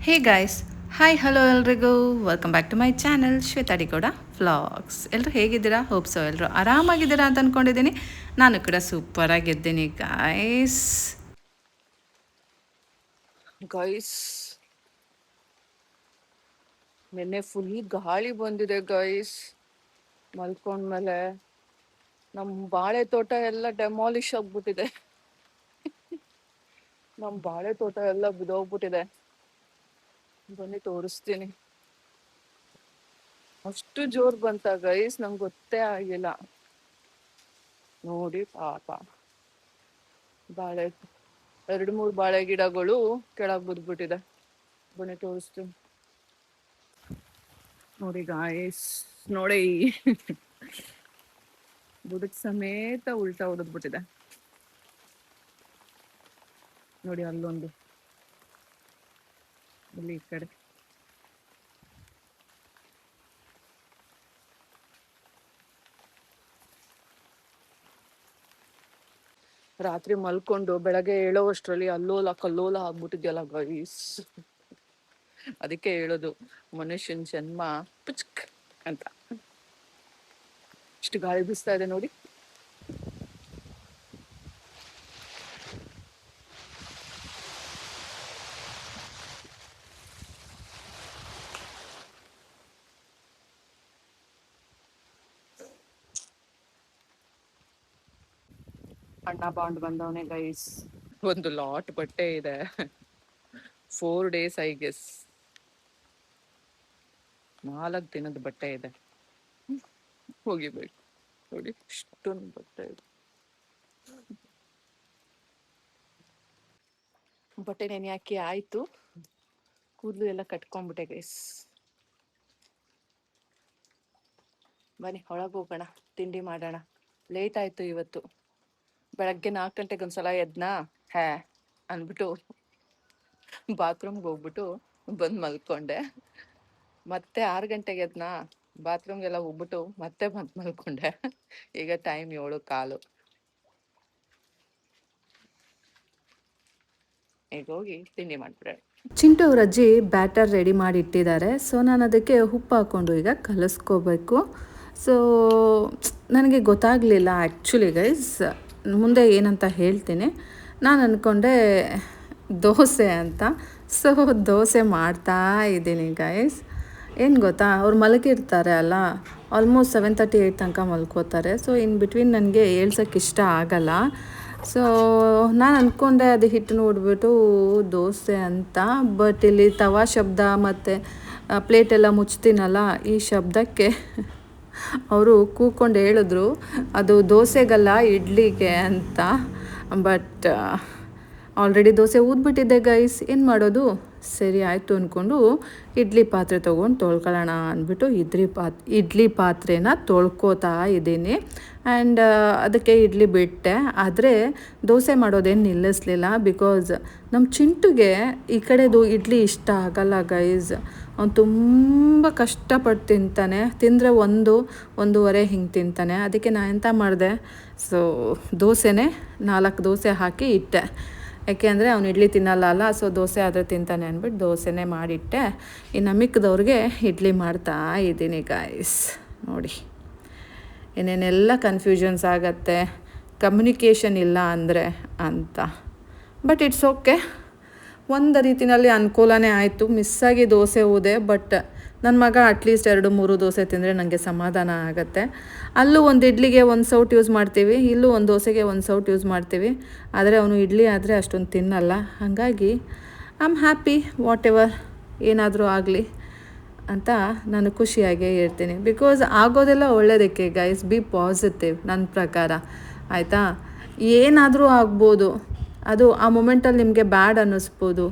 ಹೇ guys, hi hello ಎಲ್ರಿಗೂ welcome back to my channel Shweta ಡಿಕೋಡ vlogs. ಎಲ್ಲರೂ ಹೇಗಿದ್ದೀರಾ? ಹೋಪ್ಸೋ ಎಲ್ಲರೂ ಆರಾಮಾಗಿದ್ದೀರಾ ಅಂತ ಅಂದ್ಕೊಂಡಿದ್ದೀನಿ. ನಾನು ಕೂಡ ಸೂಪರಾಗಿದ್ದೀನಿ ಗಾಯ್ಸ್. ಗೈಸ್, ನಿನ್ನೆ ಫುಲ್ ಗಾಳಿ ಬಂದಿದೆ ಗೈಸ್. ಮಲ್ಕೊಂಡ್ಮೇಲೆ ನಮ್ ಬಾಳೆ ತೋಟ ಎಲ್ಲ ಡೆಮಾಲಿಶ್ ಆಗ್ಬಿಟ್ಟಿದೆ. ನಮ್ ಬಾಳೆ ತೋಟ ಎಲ್ಲ ಬಿದೋಗ್ಬಿಟ್ಟಿದೆ. ಬನ್ನಿ ತೋರಿಸ್ತೀನಿ. ಅಷ್ಟು ಜೋರ್ ಬಂತ ಗೈಸ್, ನಂಗೆ ಗೊತ್ತೇ ಆಗಿಲ್ಲ. ನೋಡಿ ಪಾಪ, ಬಾಳೆ 2-3 ಬಾಳೆ ಗಿಡಗಳು ಕೆಳಗ್ ಬಿದ್ಬಿಟ್ಟಿದೆ. ಬನ್ನಿ ತೋರಿಸ್ತೀನಿ. ನೋಡಿ ಗಾಯ್ಸ್, ನೋಡಿ ಬುಡಕ್ ಸಮೇತ ಉಲ್ಟಾ ಹೊಡೆದ್ಬಿಟ್ಟಿದೆ. ನೋಡಿ ಅಲ್ಲೊಂದು, ಇಲ್ಲಿ ಈ ಕಡೆ. ರಾತ್ರಿ ಮಲ್ಕೊಂಡು ಬೆಳಗ್ಗೆ ಏಳೋವಷ್ಟರಲ್ಲಿ ಅಲ್ಲೋಲ ಕಲ್ಲೋಲ ಆಗ್ಬಿಟ್ಟಿದ್ಯಲ್ಲ ಗೈಸ್. ಅದಕ್ಕೆ ಹೇಳೋದು ಮನುಷ್ಯನ ಜನ್ಮ ಪುಚ್ಕ್ ಅಂತ. ಇಷ್ಟು ಗಾಳಿ ಬೀಸ್ತಾ ಇದೆ ನೋಡಿ. ಅಣ್ಣ ಬಾಂಡ್ ಬಂದವನೇ ಗೈಸ್. ಒಂದು ಲಾಟ್ ಬಟ್ಟೆ ಇದೆ. 4 days ಐ ಗೆಸ್. 4 ದಿನದ ಬಟ್ಟೆ ಇದೆ, ಹೋಗಿಬೇಕು. ನೋಡಿ ಇಷ್ಟೊಂದು ಬಟ್ಟೆ ಇದೆ. ಬಟ್ಟೆ ನೆನೆ ಹಾಕಿ ಆಯ್ತು, ಕೂದಲು ಎಲ್ಲ ಕಟ್ಕೊಂಡ್ಬಿಟ್ಟೆ ಗೈಸ್. ಬನ್ನಿ ಒಳಗೆ ಹೋಗೋಣ, ತಿಂಡಿ ಮಾಡೋಣ. ಲೇಟ್ ಆಯ್ತು ಇವತ್ತು. ಬೆಳಗ್ಗೆ 4 ಗಂಟೆಗೆ ಒಂದ್ಸಲ ಎದ್ನಾ ಅಂದ್ಬಿಟ್ಟು ಬಾತ್ರೂಮ್ಗೆ ಹೋಗ್ಬಿಟ್ಟು ಬಂದು ಮಲ್ಕೊಂಡೆ. ಮತ್ತೆ 6 ಗಂಟೆಗೆ ಎದ್ನಾ, ಬಾತ್ರೂಮ್ಗೆಲ್ಲ ಹೋಗ್ಬಿಟ್ಟು ಮತ್ತೆ ಬಂದು ಮಲ್ಕೊಂಡೆ. ಈಗ ಟೈಮ್ 7:15. ಈಗ ಹೋಗಿ ತಿಂಡಿ ಮಾಡ್ಬಿಡೋಣ. ಚಿಂಟು ಅವ್ರ ಅಜ್ಜಿ ಬ್ಯಾಟರ್ ರೆಡಿ ಮಾಡಿ ಇಟ್ಟಿದ್ದಾರೆ. ಸೊ ನಾನು ಅದಕ್ಕೆ ಉಪ್ಪು ಹಾಕ್ಕೊಂಡು ಈಗ ಕಲಿಸ್ಕೋಬೇಕು. ಸೊ ನನಗೆ ಗೊತ್ತಾಗಲಿಲ್ಲ ಆ್ಯಕ್ಚುಲಿ ಗೈಸ್. ಮುಂದೆ ಏನಂತ ಹೇಳ್ತೀನಿ. ನಾನು ಅಂದ್ಕೊಂಡೆ ದೋಸೆ ಅಂತ. ಸೊ ದೋಸೆ ಮಾಡ್ತಾ ಇದ್ದೀನಿ ಗೈಸ್. ಏನು ಗೊತ್ತಾ, ಅವ್ರು ಮಲಗಿರ್ತಾರೆ ಅಲ್ಲ, ಆಲ್ಮೋಸ್ಟ್ 7:38 ತನಕ ಮಲ್ಕೋತಾರೆ. ಸೊ ಇನ್ ಬಿಟ್ವೀನ್ ನನಗೆ ಏಳ್ಸೋಕ್ಕೆ ಇಷ್ಟ ಆಗಲ್ಲ. ಸೊ ನಾನು ಅಂದ್ಕೊಂಡೆ ಅದು ಹಿಟ್ಟು ನೋಡಿಬಿಟ್ಟು ದೋಸೆ ಅಂತ. ಬಟ್ ಇಲ್ಲಿ ತವಾ ಶಬ್ದ ಮತ್ತು ಪ್ಲೇಟೆಲ್ಲ ಮುಚ್ತೀನಲ್ಲ, ಈ ಶಬ್ದಕ್ಕೆ ಅವರು ಕೂಕೊಂಡು ಹೇಳಿದ್ರು ಅದು ದೋಸೆಗಲ್ಲ ಇಡ್ಲಿಗೆ ಅಂತ. ಬಟ್ ಆಲ್ರೆಡಿ ದೋಸೆ ಊದ್ಬಿಟ್ಟಿದ್ದೆ ಗೈಸ್, ಏನು ಮಾಡೋದು. ಸರಿ ಆಯಿತು ಅಂದ್ಕೊಂಡು ಇಡ್ಲಿ ಪಾತ್ರೆ ತೊಗೊಂಡು ತೊಳ್ಕೊಳ್ಳೋಣ ಅಂದ್ಬಿಟ್ಟು ಇಡ್ಲಿ ಪಾತ್ರೆನ ತೊಳ್ಕೊತಾ ಇದ್ದೀನಿ. ಆ್ಯಂಡ್ ಅದಕ್ಕೆ ಇಡ್ಲಿ ಬಿಟ್ಟೆ. ಆದರೆ ದೋಸೆ ಮಾಡೋದೇನು ನಿಲ್ಲಿಸಲಿಲ್ಲ. ಬಿಕಾಸ್ ನಮ್ಮ ಚಿಂಟುಗೆ ಈ ಕಡೆದು ಇಡ್ಲಿ ಇಷ್ಟ ಆಗಲ್ಲ ಗೈಸ್. ಅವ್ನು ತುಂಬ ಕಷ್ಟಪಟ್ಟು ತಿಂತಾನೆ. ತಿಂದರೆ 1-1:30 ಹಿಂಗೆ ತಿಂತಾನೆ. ಅದಕ್ಕೆ ನಾನು ಎಂತ ಮಾಡಿದೆ, ಸೊ ದೋಸೆನೇ 4 ದೋಸೆ ಹಾಕಿ ಇಟ್ಟೆ. ಯಾಕೆಂದರೆ ಅವ್ನು ಇಡ್ಲಿ ತಿನ್ನಲ್ಲ ಅಲ್ಲ, ಸೊ ದೋಸೆ ಆದರೆ ತಿಂತಾನೆ ಅಂದ್ಬಿಟ್ಟು ದೋಸೆನೇ ಮಾಡಿಟ್ಟೆ. ಇನ್ನು ಮಿಕ್ಕಿದವ್ರಿಗೆ ಇಡ್ಲಿ ಮಾಡ್ತಾ ಇದ್ದೀನಿ ಗಾಯ್ಸ್. ನೋಡಿ ಏನೇನೆಲ್ಲ ಕನ್ಫ್ಯೂಷನ್ಸ್ ಆಗತ್ತೆ, ಕಮ್ಯುನಿಕೇಷನ್ ಇಲ್ಲ ಅಂದರೆ ಅಂತ. ಬಟ್ ಇಟ್ಸ್ ಓಕೆ, ಒಂದು ರೀತಿಯಲ್ಲಿ ಅನುಕೂಲನೇ ಆಯಿತು. ಮಿಸ್ಸಾಗಿ ದೋಸೆ ಊದೆ. ಬಟ್ ನನ್ನ ಮಗ ಅಟ್ಲೀಸ್ಟ್ 2-3 ದೋಸೆ ತಿಂದರೆ ನನಗೆ ಸಮಾಧಾನ ಆಗುತ್ತೆ. ಅಲ್ಲೂ ಒಂದು ಇಡ್ಲಿಗೆ 1 ಸೌಟ್ ಯೂಸ್ ಮಾಡ್ತೀವಿ, ಇಲ್ಲೂ ಒಂದು ದೋಸೆಗೆ 1 ಸೌಟ್ ಯೂಸ್ ಮಾಡ್ತೀವಿ. ಆದರೆ ಅವನು ಇಡ್ಲಿ ಆದರೆ ಅಷ್ಟೊಂದು ತಿನ್ನಲ್ಲ. ಹಾಗಾಗಿ I am happy, what ever ಏನಾದರೂ ಆಗಲಿ ಅಂತ ನಾನು ಖುಷಿಯಾಗೇ ಇರ್ತೀನಿ. ಬಿಕಾಸ್ ಆಗೋದೆಲ್ಲ ಒಳ್ಳೆಯದಕ್ಕೆ ಗೈಸ್. ಬಿ ಪಾಸಿಟಿವ್ ನನ್ನ ಪ್ರಕಾರ, ಆಯಿತಾ? ಏನಾದರೂ ಆಗ್ಬೋದು. ಅದು ಆ ಮೊಮೆಂಟಲ್ಲಿ ನಿಮಗೆ ಬ್ಯಾಡ್ ಅನ್ನಿಸ್ಬೋದು,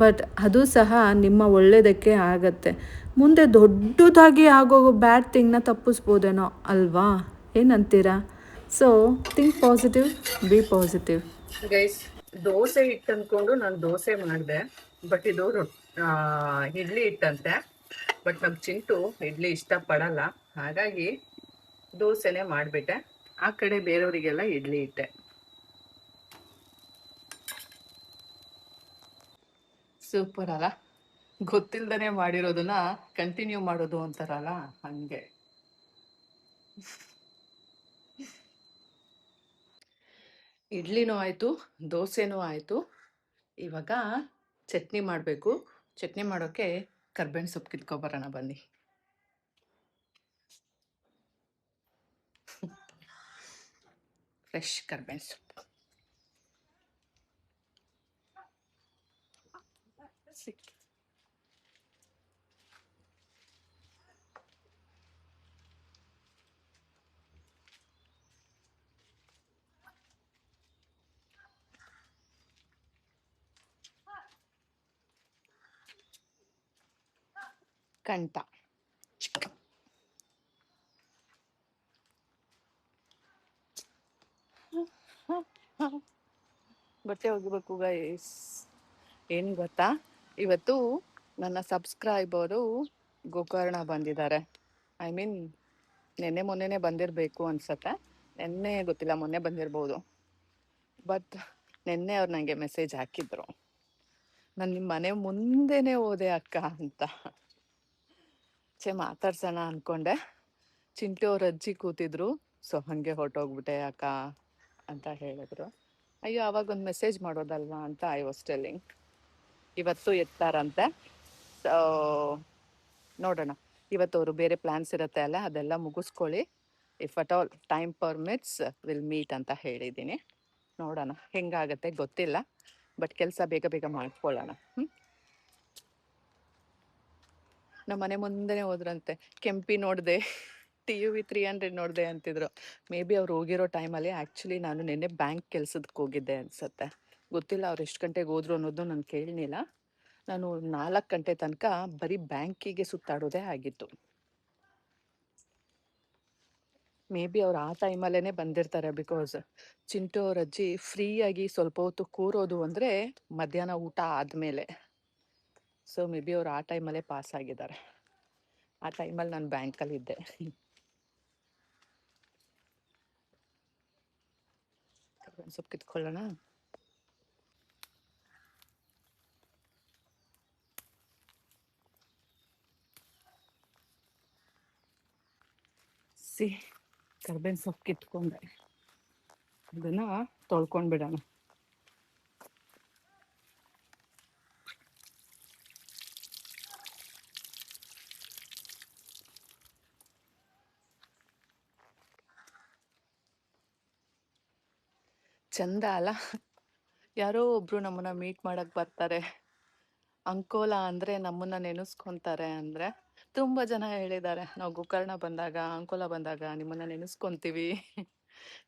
ಬಟ್ ಅದು ಸಹ ನಿಮ್ಮ ಒಳ್ಳೆಯದಕ್ಕೆ ಆಗತ್ತೆ. ಮುಂದೆ ದೊಡ್ಡದಾಗಿ ಆಗೋ ಬ್ಯಾಡ್ ಥಿಂಗ್ನ ತಪ್ಪಿಸ್ಬೋದೇನೋ ಅಲ್ವಾ? ಏನಂತೀರಾ? So think positive, B positive guys, dosa ಹಿಟ್ಟು ಅಂದ್ಕೊಂಡು ನಾನು ದೋಸೆ ಮಾಡಿದೆ. ಬಟ್ ಇದು ಇಡ್ಲಿ ಹಿಟ್ಟಂತೆ. ಬಟ್ ನಮ್ಮ ಚಿಂಟು ಇಡ್ಲಿ ಇಷ್ಟಪಡಲ್ಲ, ಹಾಗಾಗಿ ದೋಸೆನೇ ಮಾಡಿಬಿಟ್ಟೆ. ಆ ಕಡೆ ಬೇರೆಯವರಿಗೆಲ್ಲ ಇಡ್ಲಿ ಇಟ್ಟೆ. ಸೂಪರ್ ಅಲ್ಲ? ಗೊತ್ತಿಲ್ದೇ ಮಾಡಿರೋದನ್ನ ಕಂಟಿನ್ಯೂ ಮಾಡೋದು ಅಂತಾರಲ್ಲ ಹಂಗೆ. ಇಡ್ಲಿನೂ ಆಯಿತು, ದೋಸೆನೂ ಆಯಿತು. ಇವಾಗ ಚಟ್ನಿ ಮಾಡಬೇಕು. ಚಟ್ನಿ ಮಾಡೋಕ್ಕೆ ಕರ್ಬೇವಿನ ಸೊಪ್ಪು ಕಿತ್ಕೊಬರೋಣ ಬನ್ನಿ. ಫ್ರೆಶ್ ಕರ್ಬೇವಿನ ಸೊಪ್ಪು ಸಿಕ್ ಕಂಟ ಬಟ್ಟೆ ಒಗಿಬೇಕು ಗೈಸ್. ಏನು ಗೊತ್ತಾ, ಇವತ್ತು ನನ್ನ ಸಬ್ಸ್ಕ್ರೈಬರು ಗೋಕರ್ಣ ಬಂದಿದ್ದಾರೆ. ಐ ಮೀನ್ ನೆನ್ನೆ ಮೊನ್ನೆನೇ ಬಂದಿರಬೇಕು ಅನ್ಸತ್ತೆ. ನೆನ್ನೆ ಗೊತ್ತಿಲ್ಲ, ಮೊನ್ನೆ ಬಂದಿರ್ಬೋದು. ಬಟ್ ನೆನ್ನೆ ಅವ್ರು ನನಗೆ ಮೆಸೇಜ್ ಹಾಕಿದ್ರು, ನಾನು ನಿಮ್ಮ ಮನೆ ಮುಂದೆನೇ ಹೋದೆ ಅಕ್ಕ ಅಂತ. ಮಾತಾಡ್ಸೋಣ ಅಂದ್ಕೊಂಡೆ. ಚಿಂಟು ಅವ್ರ ಅಜ್ಜಿ ಕೂತಿದ್ರು, ಸೊ ಹಾಗೆ ಹೊರಟೋಗ್ಬಿಟ್ಟೆ ಅಕ್ಕ ಅಂತ ಹೇಳಿದ್ರು. ಅಯ್ಯೋ ಅವಾಗ ಒಂದು ಮೆಸೇಜ್ ಮಾಡೋದಲ್ವಾ ಅಂತ ಐ ವಾಸ್ ಟೆಲ್ಲಿಂಗ್. ಇವತ್ತು ಎತ್ತಾರಂತೆ. ಸೊ ನೋಡೋಣ, ಇವತ್ತು ಅವರು ಬೇರೆ ಪ್ಲ್ಯಾನ್ಸ್ ಇರುತ್ತೆ ಅಲ್ಲ, ಅದೆಲ್ಲ ಮುಗಿಸ್ಕೊಳ್ಳಿ. If at all time permits will meet ಅಂತ ಹೇಳಿದ್ದೀನಿ. ನೋಡೋಣ ಹೆಂಗಾಗತ್ತೆ ಗೊತ್ತಿಲ್ಲ, ಬಟ್ ಕೆಲಸ ಬೇಗ ಬೇಗ ಮಾಡ್ಕೊಳ್ಳೋಣ. ನಮ್ಮ ಮನೆ ಮುಂದೆನೇ ಹೋದ್ರಂತೆ. ಕೆಂಪಿ ನೋಡಿದೆ, TUV 300 ನೋಡಿದೆ ಅಂತಿದ್ರು. ಮೇ ಬಿ ಅವ್ರು ಹೋಗಿರೋ ಟೈಮಲ್ಲಿ ಆ್ಯಕ್ಚುಲಿ ನಾನು ನಿನ್ನೆ ಬ್ಯಾಂಕ್ ಕೆಲ್ಸಕ್ಕೆ ಹೋಗಿದ್ದೆ ಅನಿಸುತ್ತೆ. ಗೊತ್ತಿಲ್ಲ ಅವ್ರು ಎಷ್ಟು ಗಂಟೆಗೆ ಹೋದ್ರು ಅನ್ನೋದು ನಾನು ಕೇಳಲಿಲ್ಲ. ನಾನು 4 ಗಂಟೆ ತನಕ ಬರೀ ಬ್ಯಾಂಕಿಗೆ ಸುತ್ತಾಡೋದೇ ಆಗಿತ್ತು. ಮೇ ಬಿ ಅವ್ರು ಆ ಟೈಮಲ್ಲೇ ಬಂದಿರ್ತಾರೆ. ಬಿಕಾಸ್ ಚಿಂಟು ಅವ್ರ ಅಜ್ಜಿ ಫ್ರೀಯಾಗಿ ಸ್ವಲ್ಪ ಹೊತ್ತು ಕೂರೋದು ಅಂದರೆ ಮಧ್ಯಾಹ್ನ ಊಟ ಆದಮೇಲೆ. ಸೊ ಮೇ ಬಿ ಅವ್ರು ಆ ಟೈಮಲ್ಲೇ ಪಾಸ್ ಆಗಿದ್ದಾರೆ. ಆ ಟೈಮಲ್ಲಿ ನಾನು ಬ್ಯಾಂಕಲ್ಲಿದ್ದೆ. ಸೊಪ್ಪು ಕಿತ್ಕೊಳ್ಳೋಣ. ಕರ್ಬೇವಿನ ಸೊಪ್ಪು ಕಿತ್ಕೊಂಡೆ, ಅದನ್ನ ತೊಳ್ಕೊಂಡ್ಬಿಡೋಣ. ಚಂದ ಅಲ್ಲ, ಯಾರೋ ಒಬ್ರು ನಮ್ಮನ್ನ ಮೀಟ್ ಮಾಡಕ್ ಬರ್ತಾರೆ, ಅಂಕೋಲಾ ಅಂದ್ರೆ ನಮ್ಮನ್ನ ನೆನೆಸ್ಕೊಂತಾರೆ ಅಂದ್ರೆ. ತುಂಬಾ ಜನ ಹೇಳಿದ್ದಾರೆ, ನಾವು ಗೋಕರ್ಣ ಬಂದಾಗ, ಅಂಕೋಲಾ ಬಂದಾಗ ನಿಮ್ಮನ್ನ ನೆನೆಸ್ಕೊಂತೀವಿ,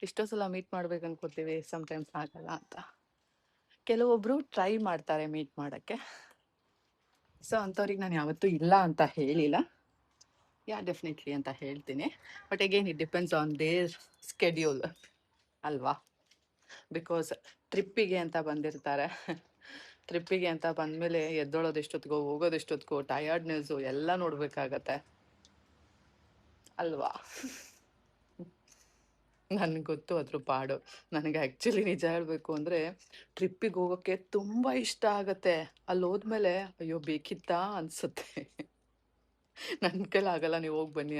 ಎಷ್ಟೋ ಸಲ ಮೀಟ್ ಮಾಡ್ಬೇಕು ಅನ್ಕೋತೀವಿ, ಸಮ್ಟೈಮ್ಸ್ ಆಗಲ್ಲ ಅಂತ. ಕೆಲವೊಬ್ರು ಟ್ರೈ ಮಾಡ್ತಾರೆ ಮೀಟ್ ಮಾಡಕ್ಕೆ. ಸೊ ಅಂಥವ್ರಿಗೆ ನಾನು ಯಾವತ್ತೂ ಇಲ್ಲ ಅಂತ ಹೇಳಿಲ್ಲ. ಡೆಫಿನೆಟ್ಲಿ ಅಂತ ಹೇಳ್ತೀನಿ. But again it depends on there schedule ಅಲ್ವಾ. ಬಿಕಾಸ್ ಟ್ರಿಪ್ಪಿಗೆ ಅಂತ ಬಂದಿರ್ತಾರೆ. ಟ್ರಿಪ್ಪಿಗೆ ಅಂತ ಬಂದಮೇಲೆ ಎದ್ದೊಳೋದು ಎಷ್ಟೊತ್ತಿಗೋ, ಹೋಗೋದು ಎಷ್ಟೊತ್ತಿಗೋ, ಟಯರ್ಡ್ನೆಸ್ಸು ಎಲ್ಲ ನೋಡಬೇಕಾಗತ್ತೆ ಅಲ್ವಾ. ನನಗೆ ಗೊತ್ತು ಅದ್ರ ಪಾಡು. ನನಗೆ ಆ್ಯಕ್ಚುಲಿ ನಿಜ ಹೇಳಬೇಕು ಅಂದರೆ ಟ್ರಿಪ್ಪಿಗೆ ಹೋಗೋಕ್ಕೆ ತುಂಬ ಇಷ್ಟ ಆಗುತ್ತೆ. ಅಲ್ಲಿ ಹೋದ್ಮೇಲೆ ಅಯ್ಯೋ ಬೇಕಿತ್ತಾ ಅನಿಸುತ್ತೆ. ನನ್ನ ಕೈಲಿ ಆಗಲ್ಲ, ನೀವು ಹೋಗಿ ಬನ್ನಿ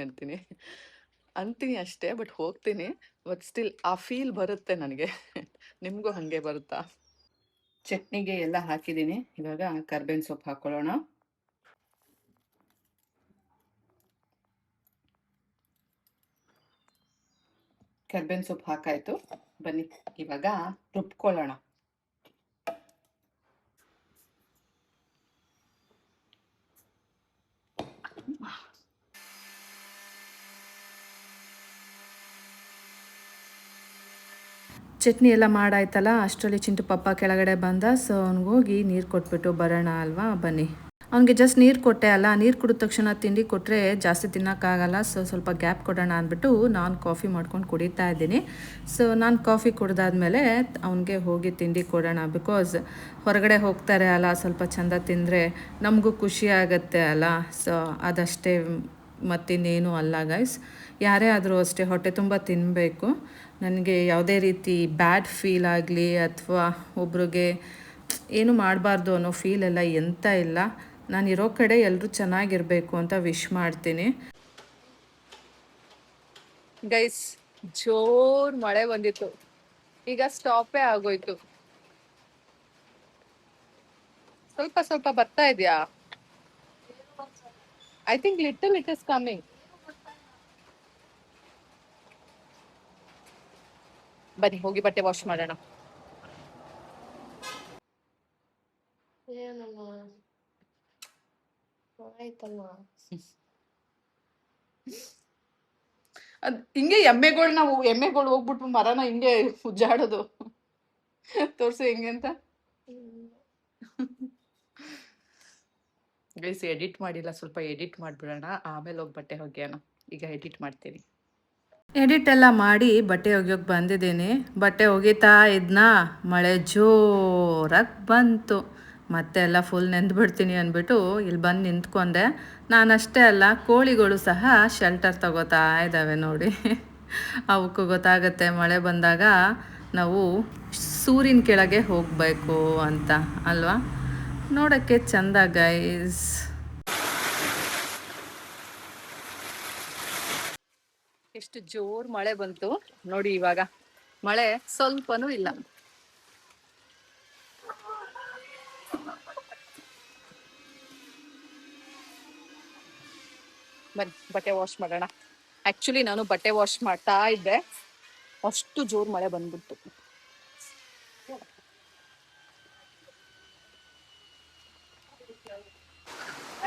ಅಂತೀನಿ ಅಷ್ಟೇ. ಬಟ್ ಹೋಗ್ತೀನಿ. ಬಟ್ ಸ್ಟಿಲ್ ಆ ಫೀಲ್ ಬರುತ್ತೆ ನನಗೆ. ನಿಮಗೂ ಹಾಗೆ ಬರುತ್ತಾ? ಚಟ್ನಿಗೆ ಎಲ್ಲ ಹಾಕಿದ್ದೀನಿ. ಇವಾಗ ಕರ್ಬೇವಿನ ಸೊಪ್ಪು ಹಾಕ್ಕೊಳ್ಳೋಣ. ಕರ್ಬೇವಿನ ಸೊಪ್ಪು ಹಾಕಾಯ್ತು. ಬನ್ನಿ ಇವಾಗ ರುಬ್ಕೊಳ್ಳೋಣ. ಚಟ್ನಿ ಎಲ್ಲ ಮಾಡಾಯ್ತಲ್ಲ, ಅಷ್ಟರಲ್ಲಿ ಚಿಂಟು ಪಪ್ಪ ಕೆಳಗಡೆ ಬಂದ. ಸೊ ಅವ್ನಿಗೋಗಿ ನೀರು ಕೊಟ್ಬಿಟ್ಟು ಬರೋಣ ಅಲ್ವಾ, ಬನ್ನಿ. ಅವ್ನಿಗೆ ಜಸ್ಟ್ ನೀರು ಕೊಟ್ಟೆ ಅಲ್ಲ, ನೀರು ಕುಡಿದ ತಕ್ಷಣ ತಿಂಡಿ ಕೊಟ್ಟರೆ ಜಾಸ್ತಿ ತಿನ್ನೋಕ್ಕಾಗಲ್ಲ. ಸೊ ಸ್ವಲ್ಪ ಗ್ಯಾಪ್ ಕೊಡೋಣ ಅಂದ್ಬಿಟ್ಟು ನಾನು ಕಾಫಿ ಮಾಡ್ಕೊಂಡು ಕುಡಿತಾ ಇದ್ದೀನಿ. ಸೊ ನಾನು ಕಾಫಿ ಕುಡ್ದಾದ್ಮೇಲೆ ಅವನಿಗೆ ಹೋಗಿ ತಿಂಡಿ ಕೊಡೋಣ. ಬಿಕಾಸ್ ಹೊರಗಡೆ ಹೋಗ್ತಾರೆ ಅಲ್ಲ, ಸ್ವಲ್ಪ ಚೆಂದ ತಿಂದರೆ ನಮಗೂ ಖುಷಿ ಆಗುತ್ತೆ ಅಲ್ಲ. ಸೊ ಅದಷ್ಟೇ, ಮತ್ತಿನ್ನೇನು ಅಲ್ಲ ಗೈಸ್. ಯಾರೇ ಆದರೂ ಅಷ್ಟೇ ಹೊಟ್ಟೆ ತುಂಬ ತಿನ್ನಬೇಕು. ನನಗೆ ಯಾವುದೇ ರೀತಿ ಬ್ಯಾಡ್ ಫೀಲ್ ಆಗಲಿ ಅಥವಾ ಒಬ್ರಿಗೆ ಏನು ಮಾಡಬಾರ್ದು ಅನ್ನೋ ಫೀಲೆಲ್ಲ ಎಂತ ಇಲ್ಲ. ನಾನಿರೋ ಕಡೆ ಎಲ್ಲರೂ ಚೆನ್ನಾಗಿರಬೇಕು ಅಂತ ವಿಶ್ ಮಾಡ್ತೀನಿ. ಗೈಸ್, ಜೋರ್ ಮಳೆ ಬಂದಿತ್ತು, ಈಗ ಸ್ಟಾಪೇ ಆಗೋಯ್ತು. ಸ್ವಲ್ಪ ಸ್ವಲ್ಪ ಬರ್ತಾ ಇದೆಯಾ? I think little it is coming. ಬನ್ನಿ ಹೋಗಿ ಬಟ್ಟೆ ವಾಶ್ ಮಾಡೋಣ. ಏನಮ್ಮ ಆಯ್ತಮ್ಮ. ಅದ್ ಹಿಂಗೆ ಎಮ್ಮೆಗಳು ಹೋಗ್ಬಿಟ್ಟು ಮರನ ಹಿಂಗೆ ಉಜ್ಜಾಡೋದು. ತೋರ್ಸು ಹೆಂಗೆ ಅಂತ. ಗೈಸ್, ಎಡಿಟ್ ಮಾಡಿಲ್ಲ, ಸ್ವಲ್ಪ ಎಡಿಟ್ ಮಾಡ್ಬಿಡೋಣ, ಆಮೇಲೆ ಹೋಗಿ ಬಟ್ಟೆ ಒಗೆಯೋಣ. ಈಗ ಎಡಿಟ್ ಮಾಡ್ತೀನಿ. ಎಡಿಟ್ ಎಲ್ಲ ಮಾಡಿ ಬಟ್ಟೆ ಒಗೆಯೋಕೆ ಬಂದಿದ್ದೀನಿ. ಬಟ್ಟೆ ಒಗಿತಾ ಇದ್ನಾ, ಮಳೆ ಜೋರಾಗಿ ಬಂತು. ಮತ್ತೆ ಎಲ್ಲ ಫುಲ್ ನೆಂದ್ಬಿಡ್ತೀನಿ ಅಂದ್ಬಿಟ್ಟು ಇಲ್ಲಿ ಬಂದು ನಿಂತ್ಕೊಂಡೆ. ನಾನಷ್ಟೇ ಅಲ್ಲ, ಕೋಳಿಗಳು ಸಹ ಶೆಲ್ಟರ್ ತಗೋತಾ ಇದ್ದಾವೆ ನೋಡಿ. ಅವಕ್ಕೂ ಗೊತ್ತಾಗುತ್ತೆ ಮಳೆ ಬಂದಾಗ ನಾವು ಸೂರಿನ ಕೆಳಗೆ ಹೋಗಬೇಕು ಅಂತ ಅಲ್ವಾ. ನೋಡೋಕ್ಕೆ ಚಂದ ಗೈಸ್. ಎಷ್ಟು ಜೋರ್ ಮಳೆ ಬಂತು ನೋಡಿ. ಇವಾಗ ಮಳೆ ಸ್ವಲ್ಪನೂ ಇಲ್ಲ. ಬನ್ನಿ ಬಟ್ಟೆ ವಾಶ್ ಮಾಡೋಣ. ಆಕ್ಚುಲಿ ನಾನು ಬಟ್ಟೆ ವಾಶ್ ಮಾಡ್ತಾ ಇದ್ದೆ, ಅಷ್ಟು ಜೋರ್ ಮಳೆ ಬಂದ್ಬಿಡ್ತು.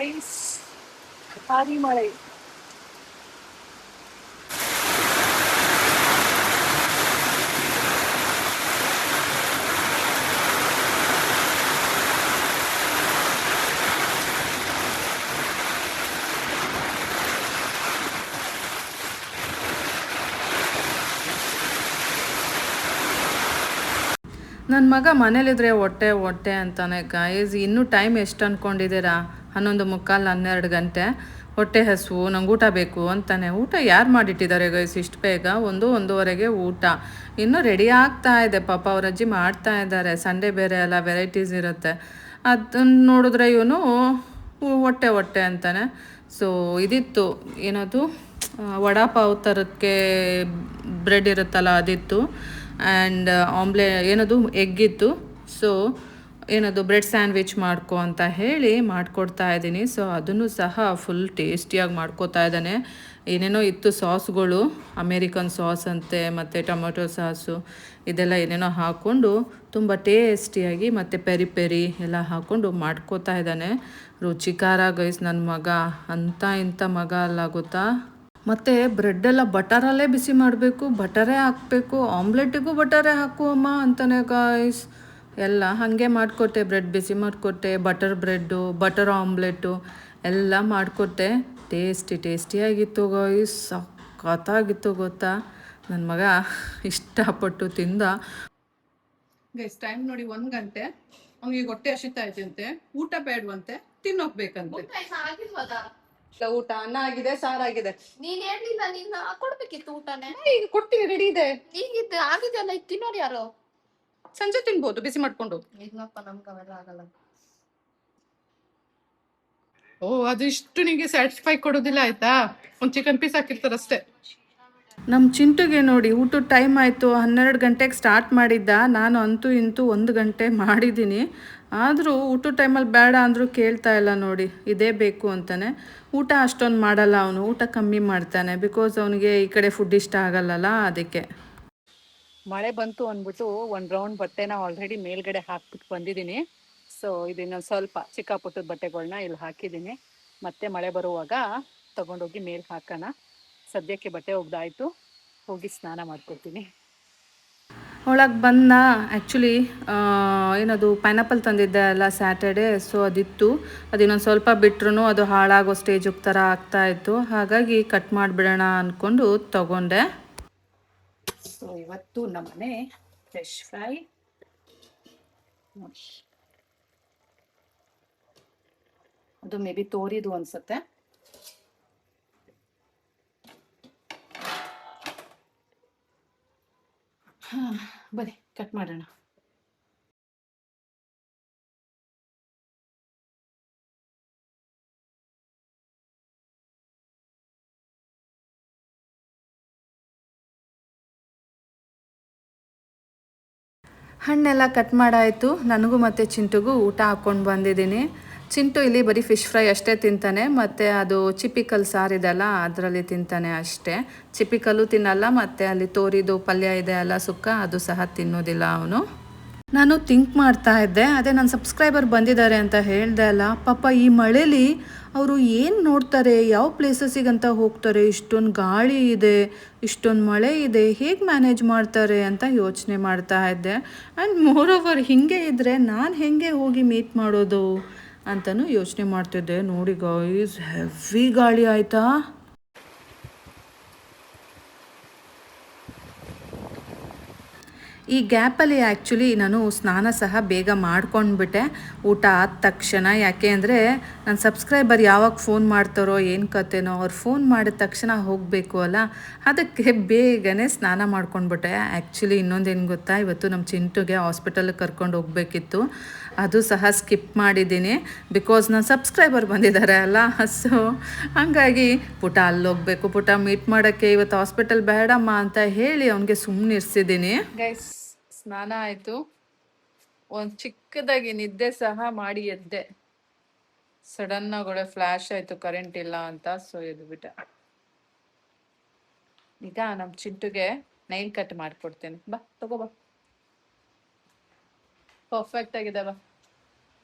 ಐಸ್, ಭಾರಿ ಮಳೆ. ನನ್ನ ಮಗ ಮನೇಲಿದ್ರೆ ಹೊಟ್ಟೆ ಹೊಟ್ಟೆ ಅಂತಾನೆ ಗಾಯ್ಸ್. ಇನ್ನೂ ಟೈಮ್ ಎಷ್ಟು ಅಂದ್ಕೊಂಡಿದ್ದೀರಾ? 11:45, 12 ಗಂಟೆ. ಹೊಟ್ಟೆ ಹಸುವು, ನಂಗೆ ಊಟ ಬೇಕು ಅಂತಾನೆ. ಊಟ ಯಾರು ಮಾಡಿಟ್ಟಿದ್ದಾರೆ ಗೈಸ್ ಇಷ್ಟು ಬೇಗ? 1-1:30ಗೆ ಊಟ. ಇನ್ನೂ ರೆಡಿ ಆಗ್ತಾ ಇದೆ. ಪಾಪ ಅವ್ರ ಅಜ್ಜಿ ಮಾಡ್ತಾ ಇದ್ದಾರೆ. ಸಂಡೇ ಬೇರೆ ಎಲ್ಲ ವೆರೈಟೀಸ್ ಇರುತ್ತೆ. ಅದನ್ನು ನೋಡಿದ್ರೆ ಇವನು ಹೊಟ್ಟೆ ಹೊಟ್ಟೆ ಅಂತಾನೆ. ಸೊ ಇದಿತ್ತು, ಏನದು ವಡಾಪಾವ್ ಥರಕ್ಕೆ ಬ್ರೆಡ್ ಇರುತ್ತಲ್ಲ ಅದಿತ್ತು. ಆ್ಯಂಡ್ ಏನದು ಎಗ್ಗಿತ್ತು. ಸೊ ಏನದು ಬ್ರೆಡ್ ಸ್ಯಾಂಡ್ವಿಚ್ ಮಾಡ್ಕೊ ಅಂತ ಹೇಳಿ ಮಾಡಿಕೊಡ್ತಾ ಇದ್ದೀನಿ. ಸೊ ಅದನ್ನು ಸಹ ಫುಲ್ ಟೇಸ್ಟಿಯಾಗಿ ಮಾಡ್ಕೋತಾ ಇದ್ದಾನೆ. ಏನೇನೋ ಇತ್ತು ಸಾಸ್ಗಳು, ಅಮೇರಿಕನ್ ಸಾಸ್ ಅಂತೆ, ಮತ್ತು ಟೊಮೆಟೊ ಸಾಸು, ಇದೆಲ್ಲ ಏನೇನೋ ಹಾಕ್ಕೊಂಡು ತುಂಬ ಟೇಸ್ಟಿಯಾಗಿ, ಮತ್ತು ಪೆರಿ ಪೆರಿ ಎಲ್ಲ ಹಾಕ್ಕೊಂಡು ಮಾಡ್ಕೋತಾ ಇದ್ದಾನೆ. ರುಚಿಕಾರ ಗೈಸ್ ನನ್ನ ಮಗ. ಅಂಥ ಇಂಥ ಮಗ ಅಲ್ಲ ಗೊತ್ತಾ. ಮತ್ತು ಬ್ರೆಡ್ಡೆಲ್ಲ ಬಟರಲ್ಲೇ ಬಿಸಿ ಮಾಡಬೇಕು, ಬಟರೇ ಹಾಕಬೇಕು, ಆಮ್ಲೆಟಿಗೂ ಬಟರೇ ಹಾಕು ಅಮ್ಮ ಅಂತಾನೆ ಗಾಯ್ಸ್. ಎಲ್ಲ ಹಾಗೆ ಮಾಡಿಕೊಟ್ಟೆ. ಬ್ರೆಡ್ ಬಿಸಿ ಮಾಡಿಕೊಟ್ಟೆ, ಬಟರ್ ಬ್ರೆಡ್ಡು, ಬಟರ್ ಆಮ್ಲೆಟು ಎಲ್ಲ ಮಾಡಿಕೊಟ್ಟೆ. ಟೇಸ್ಟಿಯಾಗಿತ್ತು ಗಾಯ್ಸ್, ಸಖತ್ತಾಗಿತ್ತು ಗೊತ್ತಾ. ನನ್ನ ಮಗ ಇಷ್ಟಪಟ್ಟು ತಿಂದ. ಗೈಸ್, ಟೈಮ್ ನೋಡಿ 1 ಗಂಟೆ. ಅವ್ನಿಗೆ ಹೊಟ್ಟೆ ಹಸಿತಾ ಇದೆಯಂತೆ, ಊಟ ಬೇಡವಂತೆ, ತಿನ್ನೋಗ್ಬೇಕಂತೆ. ಊಟ ಅನ್ನ ಆಗಿದೆ, ಸಾರಾಗಿದೆ. ನೀನ್ ಹೇಳಿಲ್ಲ, ನೀನ್ ಹಾಕೊಡ್ಬೇಕಿತ್ತು ಊಟನೇ. ಈಗ ಕೊಡ್ತೀನಿ, ರೆಡಿ ಇದೆ. ಈಗಿದ್ದು ಆಗಿದೆಯಲ್ಲ, ಇದು ತಿನ್ನೋರು ಯಾರು? ಸಂಜೆ ತಿನ್ಬೋದು ಬಿಸಿ ಮಾಡ್ಕೊಂಡು. ಇಲ್ಲಪ್ಪ, ನಮ್ಗೆ ಅವೆಲ್ಲ ಆಗಲ್ಲ. ಓ, ಅದು ಇಷ್ಟು ನಿಮಗೆ ಸ್ಯಾಟಿಸ್ಫೈ ಕೊಡೋದಿಲ್ಲ ಆಯ್ತಾ. ಒಂದು ಚಿಕನ್ ಪೀಸ್ ಹಾಕಿರ್ತಾರಷ್ಟೇ. ನಮ್ಮ ಚಿಂಟುಗೆ ನೋಡಿ ಊಟದ ಟೈಮ್ ಆಯಿತು. 12 ಗಂಟೆಗೆ ಸ್ಟಾರ್ಟ್ ಮಾಡಿದ್ದ. ನಾನು ಅಂತೂ ಇಂತೂ 1 ಗಂಟೆ ಮಾಡಿದ್ದೀನಿ. ಆದರೂ ಊಟದ ಟೈಮಲ್ಲಿ ಬೇಡ ಅಂದರೂ ಕೇಳ್ತಾ ಇಲ್ಲ ನೋಡಿ, ಇದೇ ಬೇಕು ಅಂತಾನೆ. ಊಟ ಅಷ್ಟೊಂದು ಮಾಡಲ್ಲ ಅವನು, ಊಟ ಕಮ್ಮಿ ಮಾಡ್ತಾನೆ. ಬಿಕಾಸ್ ಅವನಿಗೆ ಈ ಕಡೆ ಫುಡ್ ಇಷ್ಟ ಆಗಲ್ಲಲ್ಲ, ಅದಕ್ಕೆ. ಮಳೆ ಬಂತು ಅಂದ್ಬಿಟ್ಟು 1 ರೌಂಡ್ ಬಟ್ಟೆನ ಆಲ್ರೆಡಿ ಮೇಲ್ಗಡೆ ಹಾಕ್ಬಿಟ್ಟು ಬಂದಿದ್ದೀನಿ. ಸೊ ಇದನ್ನೊಂದು ಸ್ವಲ್ಪ ಚಿಕ್ಕ ಪುಟ್ಟದ ಬಟ್ಟೆಗಳನ್ನ ಇಲ್ಲಿ ಹಾಕಿದ್ದೀನಿ. ಮತ್ತೆ ಮಳೆ ಬರುವಾಗ ತಗೊಂಡೋಗಿ ಮೇಲೆ ಹಾಕೋಣ. ಸದ್ಯಕ್ಕೆ ಬಟ್ಟೆ ಒಗ್ದಾಯ್ತು, ಹೋಗಿ ಸ್ನಾನ ಮಾಡ್ಕೊತೀನಿ. ಒಳಗೆ ಬಂದ. ಆ್ಯಕ್ಚುಲಿ ಏನದು ಪೈನಾಪಲ್ ತಂದಿದ್ದೆ ಅಲ್ಲ ಸ್ಯಾಟರ್ಡೇ. ಸೊ ಅದಿತ್ತು. ಅದಿನ್ನೊಂದು ಸ್ವಲ್ಪ ಬಿಟ್ರೂ ಅದು ಹಾಳಾಗೋ ಸ್ಟೇಜಿಗೆ ಥರ ಆಗ್ತಾಯಿತ್ತು. ಹಾಗಾಗಿ ಕಟ್ ಮಾಡಿಬಿಡೋಣ ಅಂದ್ಕೊಂಡು ತಗೊಂಡೆ. ಸೊ ಇವತ್ತು ನಮ್ಮನೆ ಫಿಶ್ ಫ್ರೈ. ಅದು ಮೇ ಬಿ ತೋರಿದು ಅನ್ಸುತ್ತೆ. ಬನ್ನಿ ಕಟ್ ಮಾಡೋಣ. ಹಣ್ಣೆಲ್ಲ ಕಟ್ ಮಾಡಾಯಿತು. ನನಗೂ ಮತ್ತು ಚಿಂಟುಗೂ ಊಟ ಹಾಕ್ಕೊಂಡು ಬಂದಿದ್ದೀನಿ. ಚಿಂಟು ಇಲ್ಲಿ ಬರೀ ಫಿಶ್ ಫ್ರೈ ಅಷ್ಟೇ ತಿಂತಾನೆ, ಮತ್ತು ಅದು ಚಿಪಿಕಲ್ ಸಾರಿದೆಲ್ಲ ಅದರಲ್ಲಿ ತಿಂತಾನೆ ಅಷ್ಟೇ. ಚಿಪಿಕಲ್ಲು ತಿನ್ನಲ್ಲ, ಮತ್ತು ಅಲ್ಲಿ ತೋರಿದು ಪಲ್ಯ ಇದೆ ಅಲ್ಲ ಸುಕ್ಕ, ಅದು ಸಹ ತಿನ್ನೋದಿಲ್ಲ ಅವನು. ನಾನು ಥಿಂಕ್ ಮಾಡ್ತಾ ಇದ್ದೆ, ಅದೇ ನನ್ನ ಸಬ್ಸ್ಕ್ರೈಬರ್ ಬಂದಿದ್ದಾರೆ ಅಂತ ಹೇಳ್ದೆ ಅಲ್ಲ, ಪಾಪ ಈ ಮಳೇಲಿ ಅವರು ಏನು ನೋಡ್ತಾರೆ, ಯಾವ ಪ್ಲೇಸಸ್ಸಿಗಂತ ಹೋಗ್ತಾರೆ, ಇಷ್ಟೊಂದು ಗಾಳಿ ಇದೆ, ಇಷ್ಟೊಂದು ಮಳೆ ಇದೆ, ಹೇಗೆ ಮ್ಯಾನೇಜ್ ಮಾಡ್ತಾರೆ ಅಂತ ಯೋಚನೆ ಮಾಡ್ತಾ ಇದ್ದೆ. ಆ್ಯಂಡ್ ಮೋರ್ ಓವರ್ ಹೀಗೆ ಇದ್ದರೆ ನಾನು ಹೇಗೆ ಹೋಗಿ ಮೀಟ್ ಮಾಡೋದು ಅಂತಲೂ ಯೋಚನೆ ಮಾಡ್ತಿದ್ದೆ. ನೋಡಿ ಗಾಯ್ಸ್, ಹೆವಿ ಗಾಳಿ ಆಯಿತಾ. ಈ ಗ್ಯಾಪಲ್ಲಿ ಆ್ಯಕ್ಚುಲಿ ನಾನು ಸ್ನಾನ ಸಹ ಬೇಗ ಮಾಡ್ಕೊಂಡ್ಬಿಟ್ಟೆ ಊಟ ಆದ ತಕ್ಷಣ. ಯಾಕೆ ಅಂದರೆ ನನ್ನ ಸಬ್ಸ್ಕ್ರೈಬರ್ ಯಾವಾಗ ಫೋನ್ ಮಾಡ್ತಾರೋ ಏನು ಕತೆನೋ, ಅವ್ರು ಫೋನ್ ಮಾಡಿದ ತಕ್ಷಣ ಹೋಗಬೇಕು ಅಲ್ಲ, ಅದಕ್ಕೆ ಬೇಗನೆ ಸ್ನಾನ ಮಾಡ್ಕೊಂಡ್ಬಿಟ್ಟೆ. ಆ್ಯಕ್ಚುಲಿ ಇನ್ನೊಂದೇನು ಗೊತ್ತಾ, ಇವತ್ತು ನಮ್ಮ ಚಿಂಟುಗೆ ಹಾಸ್ಪಿಟಲ್ಗೆ ಕರ್ಕೊಂಡು ಹೋಗಬೇಕಿತ್ತು, ಅದು ಸಹ ಸ್ಕಿಪ್ ಮಾಡಿದ್ದೀನಿ ಬಿಕಾಸ್ ನನ್ನ ಸಬ್ಸ್ಕ್ರೈಬರ್ ಬಂದಿದ್ದಾರೆ ಅಲ್ಲ. ಸೊ ಹಾಗಾಗಿ ಪುಟ ಅಲ್ಲೋಗಬೇಕು, ಪುಟ ಮೀಟ್ ಮಾಡೋಕ್ಕೆ ಇವತ್ತು ಹಾಸ್ಪಿಟಲ್ ಬೇಡಮ್ಮ ಅಂತ ಹೇಳಿ ಅವನಿಗೆ ಸುಮ್ಮನೆ ಇರಿಸಿದ್ದೀನಿ. ಗೈಸ್, ಸ್ನಾನ ಆಯಿತು, ಒಂದು ಚಿಕ್ಕದಾಗಿ ನಿದ್ದೆ ಸಹ ಮಾಡಿ ಎದ್ದೆ. ಸಡನ್ನಾಗಿ ಒಳ್ಳೆ ಫ್ಲ್ಯಾಶ್ ಆಯಿತು ಕರೆಂಟ್ ಇಲ್ಲ ಅಂತ, ಸೊ ಎದ್ಬಿಟ್ಟೆ. ಈಗ ನಮ್ಮ ಚಿಂಟುಗೆ ನೈಲ್ ಕಟ್ ಮಾಡಿಕೊಡ್ತೇನೆ. ಬಾ ತಗೋ ಬಾ, ಪರ್ಫೆಕ್ಟ್ ಆಗಿದೆ ಬಾ.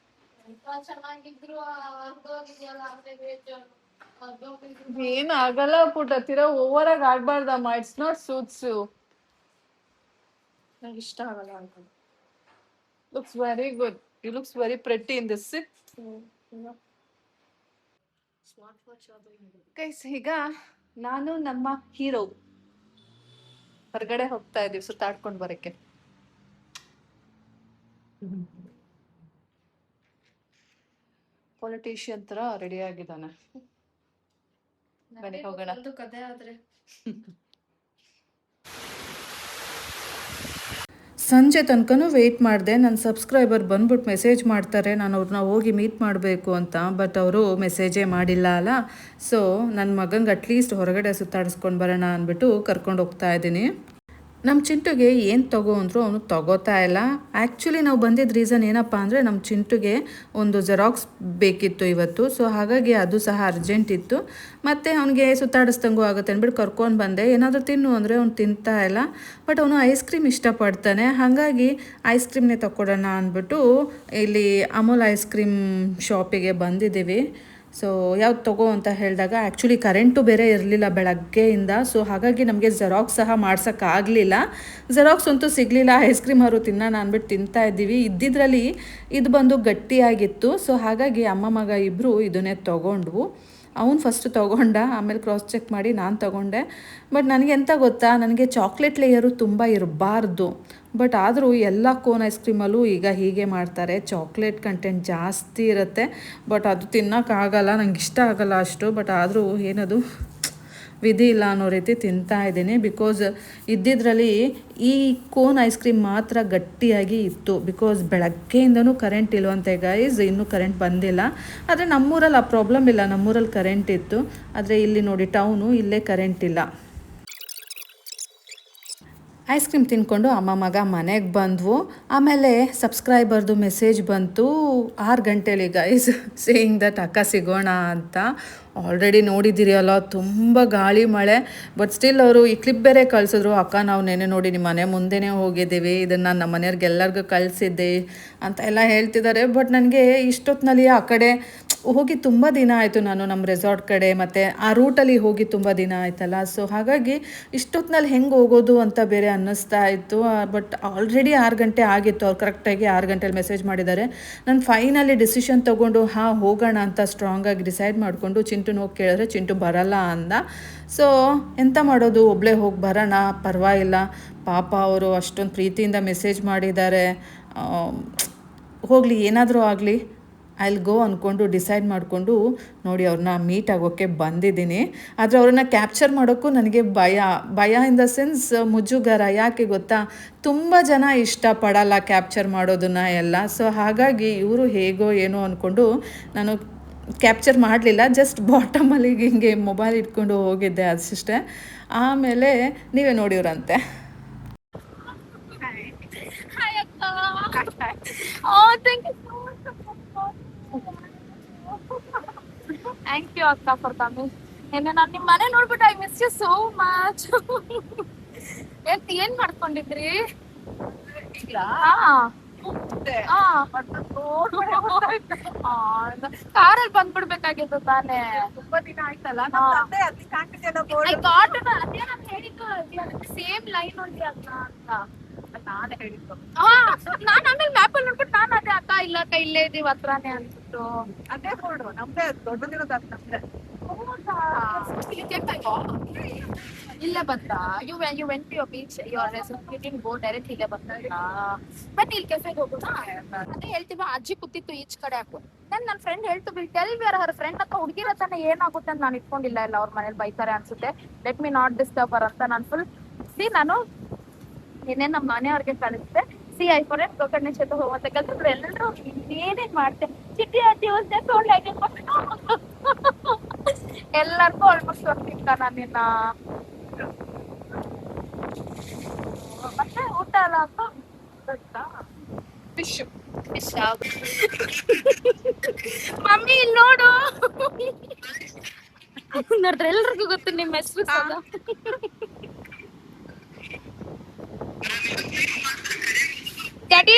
ಚೆನ್ನಾಗಿದ್ರು ಅರ್ಧೋಗಿದೆಯಲ್ಲ, ಏನು ಆಗಲ್ಲ ಪುಟ್ಟ, ತೀರಾ ಓವರ್ ಆಗಿ ಆಡ್ಬಾರ್ದಮ್ಮ, ಇಟ್ಸ್ ನಾಟ್ ಸೂಟ್ಸ್ ಯು. ನಂಗೆ ಇಷ್ಟ ಆಗಲ್ಲ ಅಂತ. Looks very good. You looks very pretty in this. Smart watch ಅದು ಇದು. ಗೈಸ್, ಈಗ ನಾನು ನಮ್ಮ ಹೀರೋ ಹೊರಗಡೆ ಹೋಗ್ತಾ ಇದೀವಿ ಸುತ್ತಾಡ್ಕೊಂಡು ಬರಕ್ಕೆ. ಪೊಲಿಟಿಷಿಯನ್ ತರ ರೆಡಿ ಆಗಿದ್ದಾನೆ. ಬನ್ನಿ ಹೋಗೋಣ. ಒಂದು ಕತೆ ಆದ್ರೆ ಸಂಜೆ ತನಕನೂ ವೆಯ್ಟ್ ಮಾಡಿದೆ. ನನ್ನ ಸಬ್ಸ್ಕ್ರೈಬರ್ ಬಂದ್ಬಿಟ್ಟು ಮೆಸೇಜ್ ಮಾಡ್ತಾರೆ, ನಾನು ಅವ್ರನ್ನ ಹೋಗಿ ಮೀಟ್ ಮಾಡಬೇಕು ಅಂತ. ಬಟ್ ಅವರು ಮೆಸೇಜೇ ಮಾಡಿಲ್ಲ ಅಲ್ಲ. ಸೊ ನನ್ನ ಮಗಂಗೆ ಅಟ್ಲೀಸ್ಟ್ ಹೊರಗಡೆ ಸುತ್ತಾಡಿಸ್ಕೊಂಡು ಬರೋಣ ಅಂದ್ಬಿಟ್ಟು ಕರ್ಕೊಂಡು ಹೋಗ್ತಾ ಇದ್ದೀನಿ. ನಮ್ಮ ಚಿಂಟುಗೆ ಏನು ತಗೋ ಅಂದರು ಅವನು ತಗೋತಾ ಇಲ್ಲ. ಆ್ಯಕ್ಚುಲಿ ನಾವು ಬಂದಿದ್ದ ರೀಸನ್ ಏನಪ್ಪ ಅಂದರೆ, ನಮ್ಮ ಚಿಂಟುಗೆ ಒಂದು ಜೆರಾಕ್ಸ್ ಬೇಕಿತ್ತು ಇವತ್ತು. ಸೊ ಹಾಗಾಗಿ ಅದು ಸಹ ಅರ್ಜೆಂಟ್ ಇತ್ತು, ಮತ್ತು ಅವನಿಗೆ ಸುತ್ತಾಡಿಸ್ದಂಗೂ ಆಗುತ್ತೆ ಅಂದ್ಬಿಟ್ಟು ಕರ್ಕೊಂಡು ಬಂದೆ. ಏನಾದರೂ ತಿನ್ನು ಅಂದರೆ ಅವ್ನು ತಿಂತಾ ಇಲ್ಲ, ಬಟ್ ಅವನು ಐಸ್ ಕ್ರೀಮ್ ಇಷ್ಟಪಡ್ತಾನೆ. ಹಾಗಾಗಿ ಐಸ್ ಕ್ರೀಮ್ನೇ ತಗೊಡೋಣ ಅಂದ್ಬಿಟ್ಟು ಇಲ್ಲಿ ಅಮೂಲ್ ಐಸ್ ಕ್ರೀಮ್ ಶಾಪಿಗೆ ಬಂದಿದ್ದೀವಿ. ಸೊ ಯಾವ್ದು ತಗೋ ಅಂತ ಹೇಳಿದಾಗ ಆ್ಯಕ್ಚುಲಿ ಕರೆಂಟು ಬೇರೆ ಇರಲಿಲ್ಲ ಬೆಳಗ್ಗೆಯಿಂದ. ಸೊ ಹಾಗಾಗಿ ನಮಗೆ ಜೆರಾಕ್ಸ್ ಸಹ ಮಾಡ್ಸೋಕ್ಕಾಗಲಿಲ್ಲ. ಜೆರಾಕ್ಸ್ ಅಂತೂ ಸಿಗಲಿಲ್ಲ. ಐಸ್ ಕ್ರೀಮ್ ಅವರು ತಿನ್ನೋಣ ಅಂದ್ಬಿಟ್ಟು ತಿಂತಾ ಇದ್ದೀವಿ. ಇದ್ದಿದ್ರಲ್ಲಿ ಇದು ಬಂದು ಗಟ್ಟಿಯಾಗಿತ್ತು. ಸೊ ಹಾಗಾಗಿ ಅಮ್ಮ ಮಗ ಇಬ್ಬರು ಇದನ್ನೇ ತೊಗೊಂಡ್ವು. ಅವನು ಫಸ್ಟ್ ತೊಗೊಂಡ, ಆಮೇಲೆ ಕ್ರಾಸ್ ಚೆಕ್ ಮಾಡಿ ನಾನು ತೊಗೊಂಡೆ. ಬಟ್ ನನಗೆ ಎಂತ ಗೊತ್ತಾ, ನನಗೆ ಚಾಕ್ಲೇಟ್ ಲೇಯರು ತುಂಬ ಇರಬಾರ್ದು. ಬಟ್ ಆದರೂ ಎಲ್ಲ ಕೋನ್ ಐಸ್ ಕ್ರೀಮಲ್ಲೂ ಈಗ ಹೀಗೆ ಮಾಡ್ತಾರೆ, ಚಾಕ್ಲೇಟ್ ಕಂಟೆಂಟ್ ಜಾಸ್ತಿ ಇರುತ್ತೆ. ಬಟ್ ಅದು ತಿನ್ನೋಕ್ಕಾಗಲ್ಲ, ನಂಗೆ ಇಷ್ಟ ಆಗಲ್ಲ ಅಷ್ಟು. ಬಟ್ ಆದರೂ ಏನದು ವಿಧಿ ಇಲ್ಲ ಅನ್ನೋ ರೀತಿ ತಿಂತಾ ಇದ್ದೀನಿ. ಬಿಕಾಸ್ ಇದ್ದಿದ್ರಲ್ಲಿ ಈ ಕೋನ್ ಐಸ್ ಕ್ರೀಮ್ ಮಾತ್ರ ಗಟ್ಟಿಯಾಗಿ ಇತ್ತು. ಬಿಕಾಸ್ ಬೆಳಗ್ಗೆಯಿಂದನೂ ಕರೆಂಟ್ ಇಲ್ವಂತೆ ಗೈಸ್, ಇನ್ನೂ ಕರೆಂಟ್ ಬಂದಿಲ್ಲ. ಆದರೆ ನಮ್ಮೂರಲ್ಲಿ ಆ ಪ್ರಾಬ್ಲಮ್ ಇಲ್ಲ, ನಮ್ಮೂರಲ್ಲಿ ಕರೆಂಟ್ ಇತ್ತು. ಆದರೆ ಇಲ್ಲಿ ನೋಡಿ ಟೌನು, ಇಲ್ಲೇ ಕರೆಂಟ್ ಇಲ್ಲ. ಐಸ್ ಕ್ರೀಮ್ ತಿನ್ಕೊಂಡು ಅಮ್ಮ ಮಗ ಮನೆಗೆ ಬಂದ್ವು. ಆಮೇಲೆ ಸಬ್ಸ್ಕ್ರೈಬರ್ದು ಮೆಸೇಜ್ ಬಂತು 6 ಗಂಟೆಲಿ ಗೈಸ್, ಸೇಯಿಂಗ್ ದಟ್ ಅಕ್ಕ ಸಿಗೋಣ ಅಂತ. ಆಲ್ರೆಡಿ ನೋಡಿದ್ದೀರಿ ಅಲ್ಲ, ತುಂಬ ಗಾಳಿ ಮಳೆ. ಬಟ್ ಸ್ಟಿಲ್ ಅವರು ಈ ಕ್ಲಿಪ್ ಬೇರೆ ಕಳಿಸಿದ್ರು, ಅಕ್ಕ ನಾವು ನೆನೆ ನೋಡಿ ನಿಮ್ಮ ಮನೆ ಮುಂದೆನೇ ಹೋಗಿದ್ದೀವಿ, ಇದನ್ನು ನಾನು ನಮ್ಮ ಮನೆಯವ್ರಿಗೆಲ್ಲರಿಗೂ ಕಳಿಸಿದ್ದೆ ಅಂತ ಎಲ್ಲ ಹೇಳ್ತಿದ್ದಾರೆ. ಬಟ್ ನನಗೆ ಇಷ್ಟೊತ್ತಿನಲ್ಲಿ ಆ ಕಡೆ ಹೋಗಿ ತುಂಬ ದಿನ ಆಯಿತು, ನಾನು ನಮ್ಮ ರೆಸಾರ್ಟ್ ಕಡೆ ಮತ್ತು ಆ ರೂಟಲ್ಲಿ ಹೋಗಿ ತುಂಬ ದಿನ ಆಯ್ತಲ್ಲ. ಸೊ ಹಾಗಾಗಿ ಇಷ್ಟೊತ್ತಿನಲ್ಲಿ ಹೆಂಗೆ ಹೋಗೋದು ಅಂತ ಬೇರೆ ಅನ್ನಿಸ್ತಾ ಇತ್ತು. ಬಟ್ ಆಲ್ರೆಡಿ 6 ಗಂಟೆ ಆಗಿತ್ತು. ಅವ್ರು ಕರೆಕ್ಟಾಗಿ 6 ಗಂಟೆಲಿ ಮೆಸೇಜ್ ಮಾಡಿದ್ದಾರೆ. ನಾನು ಫೈನಲಿ ಡಿಸಿಷನ್ ತೊಗೊಂಡು ಹೋಗೋಣ ಅಂತ ಸ್ಟ್ರಾಂಗಾಗಿ ಡಿಸೈಡ್ ಮಾಡಿಕೊಂಡು ಚಿಂಟುನ ಹೋಗಿ ಕೇಳಿದ್ರೆ ಚಿಂಟು ಬರಲ್ಲ ಅಂದ. ಸೊ ಎಂತ ಮಾಡೋದು, ಒಬ್ಬಳೇ ಹೋಗಿ ಬರೋಣ, ಪರವಾಗಿಲ್ಲ, ಪಾಪ ಅವರು ಅಷ್ಟೊಂದು ಪ್ರೀತಿಯಿಂದ ಮೆಸೇಜ್ ಮಾಡಿದ್ದಾರೆ, ಹೋಗಲಿ ಏನಾದರೂ ಆಗಲಿ ಐಲ್ ಗೋ ಅಂದ್ಕೊಂಡು ಡಿಸೈಡ್ ಮಾಡಿಕೊಂಡು ನೋಡಿ ಅವ್ರನ್ನ ಮೀಟ್ ಆಗೋಕ್ಕೆ ಬಂದಿದ್ದೀನಿ. ಆದರೆ ಅವ್ರನ್ನ ಕ್ಯಾಪ್ಚರ್ ಮಾಡೋಕ್ಕೂ ನನಗೆ ಭಯ ಇನ್ ದ ಸೆನ್ಸ್ ಮುಜುಗರ. ಯಾಕೆ ಗೊತ್ತಾ, ತುಂಬ ಜನ ಇಷ್ಟಪಡಲ್ಲ ಕ್ಯಾಪ್ಚರ್ ಮಾಡೋದನ್ನ ಎಲ್ಲ. ಸೊ ಹಾಗಾಗಿ ಇವರು ಹೇಗೋ ಏನೋ ಅಂದ್ಕೊಂಡು ನಾನು ಕ್ಯಾಪ್ಚರ್ ಮಾಡಲಿಲ್ಲ. ಜಸ್ಟ್ ಬಾಟಮಲ್ಲಿ ಹಿಂಗೆ ಮೊಬೈಲ್ ಇಟ್ಕೊಂಡು ಹೋಗಿದ್ದೆ ಅಷ್ಟೇ. ಆಮೇಲೆ ನೀವೇ ನೋಡಿವ್ರಂತೆ. ಹಾಯ್ ಅಕ್ಕ. Oh, thank you so much. Thank you, Akka, for coming. ನಿನ್ನೆ ನಾನು ನಿಮ್ಮ ಮನೆ ನೋಡ್ಬಿಟ್ಟು I miss you so much. ಏನ್ ಮಾಡ್ಕೊಂಡಿದ್ರಿ? ಹಾ ಕಾರಲ್ಲಿ ಬಂದ್ಬಿಡ್ಬೇಕಾಗಿತ್ತು ತಾನೇ. ತುಂಬಾ ದಿನ ಆಯ್ತಲ್ಲ ಹಾ. ಅಲ್ಲಿ ಕಾಣ್ತಿದೆಯಲ್ಲ I got it. ಅದೇ ನಾನು ಹೇಳಿದ್ದು ಸೇಮ್ ಲೈನ್ ನೋಡಿ ಅಕ್ಕ ಅಂತ. ನಾನೇ ಹೇಳಿದ್ದು. ಹಾ ನಾನು ಆಮೇಲೆ ಮ್ಯಾಪ್ ಅಲ್ಲಿ ನೋಡ್ಬಿಟ್ಟು ನಾನು ಅದೇ ಅಕ್ಕ ಇಲ್ಲ ಅಕ್ಕ ಇಲ್ಲೇ ಇದೀವಿ ಹತ್ರನೇ ಅನ್ಬಿಟ್ಟು. ಅದೇ ಬೋರ್ಡು ನಮ್ದೇ ದೊಡ್ಡದಿರೋದು ಅದು ನಮ್ದೇ. ಇಲ್ಲೇ ಬಂತಾ? You went to your beach your resort, you didn't go direct ಇಲ್ಲೇ ಬಂತಾ? ಬಟ್ ಇಲ್ಲಿ ಕೆಫೆಗೆ ಹೋಗೋಣ. ಅದೇ ಹೇಳ್ತೀವಿ ಅಜ್ಜಿ ಕೂತಿತ್ತು ಈಚ್ ಕಡೆ ಹಾಕು. ನನ್ನ ಫ್ರೆಂಡ್ ಹೇಳ್ತು will tell we her friend ಅಂತ ಹುಡುಗಿರ ತಾನೆ ಏನಾಗುತ್ತೆ ಅಂತ ನಾನು ಇಟ್ಕೊಂಡಿಲ್ಲ. ಇಲ್ಲ ಅವ್ರ ಮನೇಲಿ ಬೈತಾರೆ ಅನ್ಸುತ್ತೆ. ಲೆಟ್ ಮಿ ನಾಟ್ ಡಿಸ್ಟರ್ಬ್ ಹರ್ ಅಂತ ನಾನು ಫುಲ್ ನಾನು ನಿನ್ನೆ ನಮ್ಮ ಮನೆಯವ್ರಿಗೆ ಕಳಿಸ್ದೆ. ಐ ಫಾರೆನ್ ಗೋಕರ್ಣ ಕ್ಷೇತ್ರ ಹೋಗುವಂತ ಕಲ್ತಿದ್ರು. ಎಲ್ಲರೂ ಏನೇನ್ ಮಾಡ್ತೇನೆ ಚಿಟ್ಟಿ ಟ್ಯೂಸ್ಡೇ ಎಲ್ಲರಿಗೂ ಆಲ್ಮೋಸ್ಟ್ ಹೋಗ್ತಿಕ್ಕ ನಾನಿನ್ನ. ಮತ್ತೆ ಊಟ ಎಲ್ಲ ಫಿಶ್ ಫಿಶ್ ಮಮ್ಮಿ ಇಲ್ಲಿ ನೋಡು ನೋಡಿದ್ರೆ ಎಲ್ರಿಗೂ ಗೊತ್ತು ನಿಮ್ಮ ಹೆಸರು ಸದಾ. ಡ್ಯಾಡಿ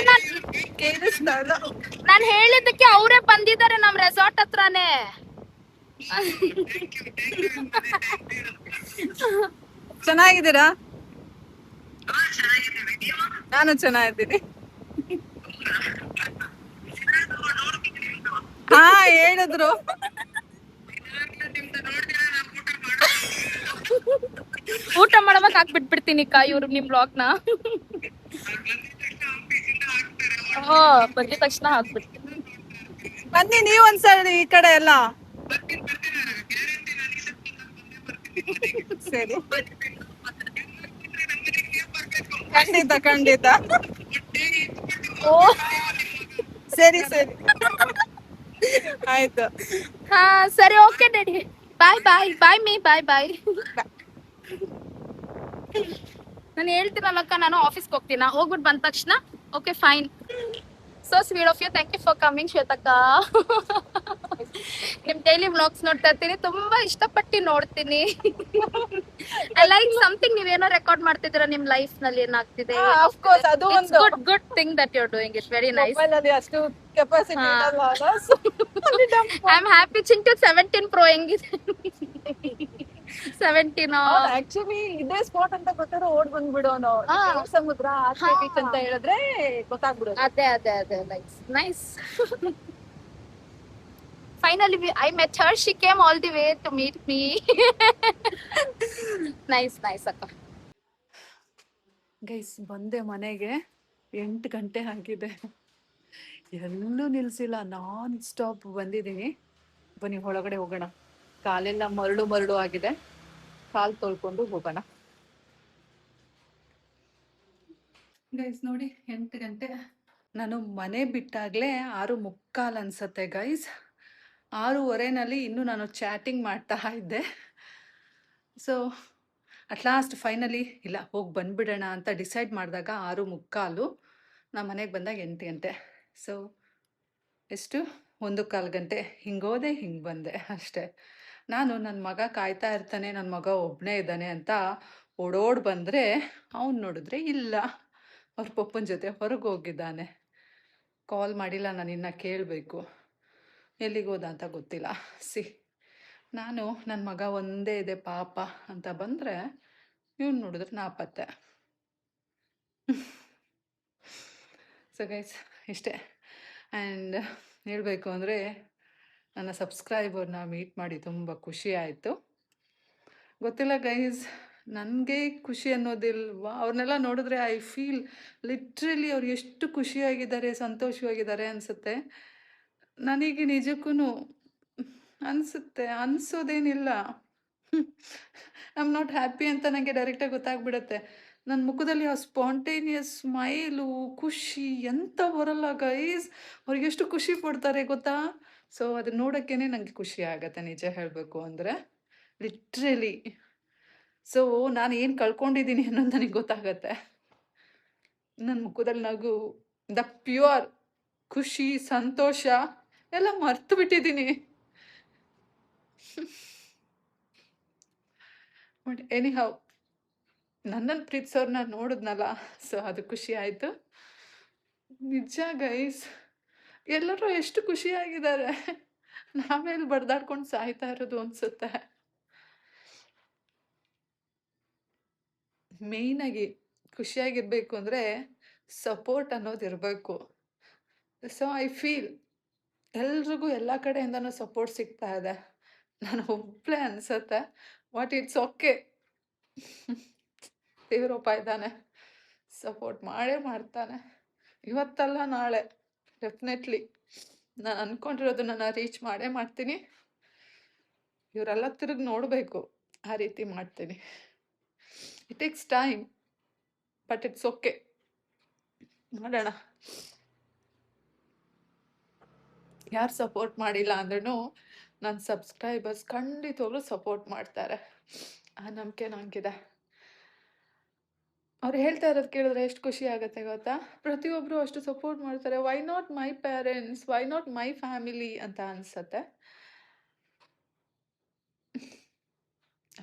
ನಾನು ಹೇಳಿದ್ದಕ್ಕೆ ಅವರೇ ಬಂದಿದ್ದಾರೆ ನಮ್ ರೆಸಾರ್ಟ್ ಹತ್ರನೇ. ಚೆನ್ನಾಗಿದ್ದೀರಾ? ನಾನು ಚೆನ್ನಾಗಿದ್ದೀನಿ. ಹಾ ಹೇಳಿದ್ರು. ಊಟ ಮಾಡ್ಬೇಕು ಹಾಕ್ಬಿಟ್ಬಿಡ್ತೀನಿ ಅಕ್ಕ ಇವ್ರು ನಿಮ್ ಬ್ಲಾಗ್ ನ. ಬಂದಿದ ತಕ್ಷಣ ಹಾಕ್ಬಿಡ್ತೀನಿ. ಬನ್ನಿ ನೀವ್ ಒಂದ್ಸರಿ ಈ ಕಡೆ ಎಲ್ಲ. ಸರಿ ಖಂಡಿತ ಖಂಡಿತ. ಓ ಸರಿ ಸರಿ ಆಯ್ತು. ಹಾ ಸರಿ okay daddy bye bye bye me bye bye. ನಾನು ಹೇಳ್ತೀನಲ್ಲಕ್ಕ ನಾನು ಆಫೀಸ್ಗೆ ಹೋಗ್ತೀನ. ಹೋಗ್ಬಿಟ್ಟು ಬಂದ ತಕ್ಷಣ okay fine. So sweet of you. Thank you for coming ಶ್ವೇತಕ್ಕ. ನಿಮ್ ಡೈಲಿ ವ್ಲಾಗ್ಸ್ ನೋಡ್ತಾ ಇರ್ತೀನಿ, ತುಂಬಾ ಇಷ್ಟಪಟ್ಟು ನೋಡ್ತೀನಿ. ಐ ಲೈಕ್ ಸಮಥಿಂಗ್ ನೀವೇನೋ ರೆಕಾರ್ಡ್ ಮಾಡ್ತಿದ್ದೀರಾ ನಿಮ್ ಲೈಫ್ ನಲ್ಲಿ ಏನಾಗ್ತಿದೆ. ಆಫ್ ಕೋರ್ಸ್ ಅದು ಒಂದು good thing that you are doing. It's very nice. Mobile ಅಲ್ಲಿ ಅಷ್ಟು ಕೆಪಾಸಿಟಿ ಹಾ. ಇರಲ್ಲ ಅಲ್ಲ, so ಅಲ್ಲಿ dump I am happy. Chintu 17 Pro ಹೆಂಗಿದೆ? 17 ಆಕ್ಚುಲಿ ಇದೇ ಸ್ಪಾಟ್ ಅಂತ ಗೊತ್ತಾದ್ರೆ ಓಡ್ ಬಂದ್ಬಿಡೋನು. ಹಾ. ಸಮುದ್ರ ಆಚೆ ಹಾ. ಬೀಚ್ ಅಂತ ಹೇಳಿದ್ರೆ ಗೊತ್ತಾಗ್ಬಿಡೋದು. ಅದೇ ಅದೇ ಅದೇ nice nice. Finally I met her. She came all the way to meet me. Nice nice ಅಕ್ಕ. ಗೈಸ್ ಬಂದೆ ಮನೆಗೆ. 8 ಗಂಟೆ ಆಗಿದೆ. ಎಲ್ಲೂ ನಿಲ್ಸಿಲ್ಲ, ನಾನ್ ಸ್ಟಾಪ್ ಬಂದಿದ್ದೀನಿ. ಬನ್ನಿ ಒಳಗಡೆ ಹೋಗೋಣ. ಕಾಲೆಲ್ಲ ಮರಳು ಮರಳು ಆಗಿದೆ, ಕಾಲು ತೊಳ್ಕೊಂಡು ಹೋಗೋಣ. ಗೈಸ್ ನೋಡಿ 8 ಗಂಟೆ. ನಾನು ಮನೆ ಬಿಟ್ಟಾಗಲೇ 6:45 ಅನ್ಸತ್ತೆ ಗೈಸ್. 6:15ನಲ್ಲಿ ಇನ್ನೂ ನಾನು ಚಾಟಿಂಗ್ ಮಾಡ್ತಾ ಇದ್ದೆ. ಸೊ ಅಟ್ ಲಾಸ್ಟ್ ಫೈನಲಿ ಇಲ್ಲ ಹೋಗಿ ಬಂದ್ಬಿಡೋಣ ಅಂತ ಡಿಸೈಡ್ ಮಾಡಿದಾಗ 6:45. ನಾ ಮನೆಗೆ ಬಂದಾಗ 8 ಗಂಟೆ. ಸೊ ಎಷ್ಟು 1:15 ಗಂಟೆ ಹಿಂಗೋದೆ ಹಿಂಗೆ ಬಂದೆ ಅಷ್ಟೇ. ನಾನು ನನ್ನ ಮಗ ಕಾಯ್ತಾ ಇರ್ತಾನೆ, ನನ್ನ ಮಗ ಒಬ್ಬನೇ ಇದ್ದಾನೆ ಅಂತ ಓಡೋಡ್ ಬಂದರೆ ಅವ್ನು ನೋಡಿದ್ರೆ ಇಲ್ಲ, ಅವ್ರ ಪಪ್ಪನ ಜೊತೆ ಹೊರಗೆ ಹೋಗಿದ್ದಾನೆ. ಕಾಲ್ ಮಾಡಿಲ್ಲ, ನಾನು ಇನ್ನೂ ಕೇಳಬೇಕು ಎಲ್ಲಿಗೋದ ಅಂತ ಗೊತ್ತಿಲ್ಲ. ನಾನು ನನ್ನ ಮಗ ಒಂದೇ ಇದೆ ಪಾಪ ಅಂತ ಬಂದರೆ ಇವ್ನು ನೋಡಿದ್ರೆ ನಾಪತ್ತೆ. ಸೊ ಗೈಸ್ ಇಷ್ಟೇ. ಆ್ಯಂಡ್ ಹೇಳಬೇಕು ಅಂದರೆ ನನ್ನ ಸಬ್ಸ್ಕ್ರೈಬರ್ನ ಮೀಟ್ ಮಾಡಿ ತುಂಬ ಖುಷಿ ಆಯಿತು. ಗೊತ್ತಿಲ್ಲ ಗೈಸ್, ನನಗೆ ಖುಷಿ ಅನ್ನೋದಿಲ್ವ, ಅವ್ರನ್ನೆಲ್ಲ ನೋಡಿದ್ರೆ ಐ ಫೀಲ್ ಲಿಟ್ರಲಿ ಅವ್ರು ಎಷ್ಟು ಖುಷಿಯಾಗಿದ್ದಾರೆ, ಸಂತೋಷವಾಗಿದ್ದಾರೆ ಅನಿಸುತ್ತೆ. ನನಗೆ ನಿಜಕ್ಕೂ ಅನಿಸುತ್ತೆ, ಅನಿಸೋದೇನಿಲ್ಲ. ಐ ಆಮ್ ನಾಟ್ ಹ್ಯಾಪಿ ಅಂತ ನನಗೆ ಡೈರೆಕ್ಟಾಗಿ ಗೊತ್ತಾಗ್ಬಿಡುತ್ತೆ. ನನ್ನ ಮುಖದಲ್ಲಿ ಆ ಸ್ಪಾಂಟೇನಿಯಸ್ ಸ್ಮೈಲು, ಖುಷಿ ಎಂತ ಬರಲ್ಲ ಗೈಸ್. ಅವ್ರಿಗೆ ಎಷ್ಟು ಖುಷಿ ಪಡ್ತಾರೆ ಗೊತ್ತಾ. ಸೊ ಅದನ್ನ ನೋಡೋಕ್ಕೇ ನನಗೆ ಖುಷಿ ಆಗುತ್ತೆ ನಿಜ ಹೇಳಬೇಕು ಅಂದರೆ, ಲಿಟ್ರಲಿ. ಸೊ ನಾನು ಏನು ಕಳ್ಕೊಂಡಿದ್ದೀನಿ ಅನ್ನೋದು ನನಗೆ ಗೊತ್ತಾಗತ್ತೆ. ನನ್ನ ಮುಖದಲ್ಲಿ ನಗು, ದ ಪ್ಯೂರ್ ಖುಷಿ ಸಂತೋಷ ಎಲ್ಲ ಮರ್ತು ಬಿಟ್ಟಿದ್ದೀನಿ. ಬಟ್ ಎನಿ ಹೌ ನನ್ನನ್ನು ಪ್ರೀತಿಸೋರ್ನ ನೋಡಿದ್ನಲ್ಲ, ಸೊ ಅದು ಖುಷಿ ಆಯಿತು. ನಿಜ ಗೈಸ್, ಎಲ್ಲರೂ ಎಷ್ಟು ಖುಷಿಯಾಗಿದ್ದಾರೆ, ನಾವೇಲಿ ಬಡ್ದಾಡ್ಕೊಂಡು ಸಾಯ್ತಾ ಇರೋದು ಅನ್ಸುತ್ತೆ. ಮೇಯ್ನಾಗಿ ಖುಷಿಯಾಗಿರ್ಬೇಕು ಅಂದರೆ ಸಪೋರ್ಟ್ ಅನ್ನೋದು ಇರಬೇಕು. ಸೊ ಐ ಫೀಲ್ ಎಲ್ರಿಗೂ ಎಲ್ಲ ಕಡೆಯಿಂದನೂ ಸಪೋರ್ಟ್ ಸಿಗ್ತಾ ಇದೆ. ನಾನು ಒಬ್ಬಳೇ ಅನ್ಸುತ್ತೆ, ಬಟ್ ಇಟ್ಸ್ ಓಕೆ. ದೇವರೊಬ್ಬ ಇದ್ದಾನೆ, ಸಪೋರ್ಟ್ ಮಾಡೇ ಮಾಡ್ತಾನೆ. ಇವತ್ತಲ್ಲ ನಾಳೆ ಡೆಫಿನೆಟ್ಲಿ ನಾನು ಅಂದ್ಕೊಂಡಿರೋದನ್ನ ನಾನು ರೀಚ್ ಮಾಡೇ ಮಾಡ್ತೀನಿ. ಇವರೆಲ್ಲ ತಿರುಗಿ ನೋಡಬೇಕು, ಆ ರೀತಿ ಮಾಡ್ತೀನಿ. It takes time, but it's okay, ಮಾಡೋಣ. ಯಾರು ಸಪೋರ್ಟ್ ಮಾಡಿಲ್ಲ ಅಂದ್ರೂ ನನ್ನ ಸಬ್ಸ್ಕ್ರೈಬರ್ಸ್ ಖಂಡಿತವಾಗ್ಲೂ ಸಪೋರ್ಟ್ ಮಾಡ್ತಾರೆ, ಆ ನಂಬಿಕೆ ನನಗಿದೆ. ಅವ್ರು ಹೇಳ್ತಾ ಇರೋದು ಕೇಳಿದ್ರೆ ಎಷ್ಟು ಖುಷಿ ಆಗುತ್ತೆ ಗೊತ್ತಾ. ಪ್ರತಿಯೊಬ್ಬರು ಅಷ್ಟು ಸಪೋರ್ಟ್ ಮಾಡ್ತಾರೆ. Why not my parents, why not my family ಅಂತ ಅನ್ಸತ್ತೆ.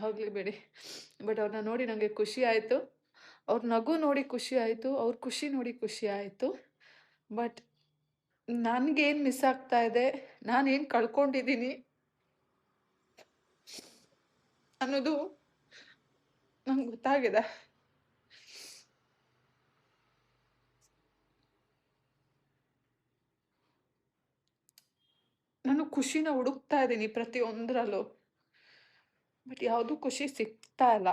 ಹೋಗ್ಲಿ ಬಿಡಿ. ಬಟ್ ಅವ್ರನ್ನ ನೋಡಿ ನನಗೆ ಖುಷಿ ಆಯಿತು, ಅವ್ರ ನಗು ನೋಡಿ ಖುಷಿ ಆಯಿತು, ಅವ್ರ ಖುಷಿ ನೋಡಿ ಖುಷಿ ಆಯಿತು. ಬಟ್ ನನಗೇನು ಮಿಸ್ ಆಗ್ತಾ ಇದೆ, ನಾನೇನು ಕಳ್ಕೊಂಡಿದ್ದೀನಿ ಅನ್ನೋದು ನಂಗೆ ಗೊತ್ತಾಗಿದೆ. ನಾನು ಖುಷಿನ ಹುಡುಕ್ತಾ ಇದ್ದೀನಿ ಪ್ರತಿಯೊಂದರಲ್ಲೂ, ಬಟ್ ಯಾವುದೂ ಖುಷಿ ಸಿಗ್ತಾ ಇಲ್ಲ.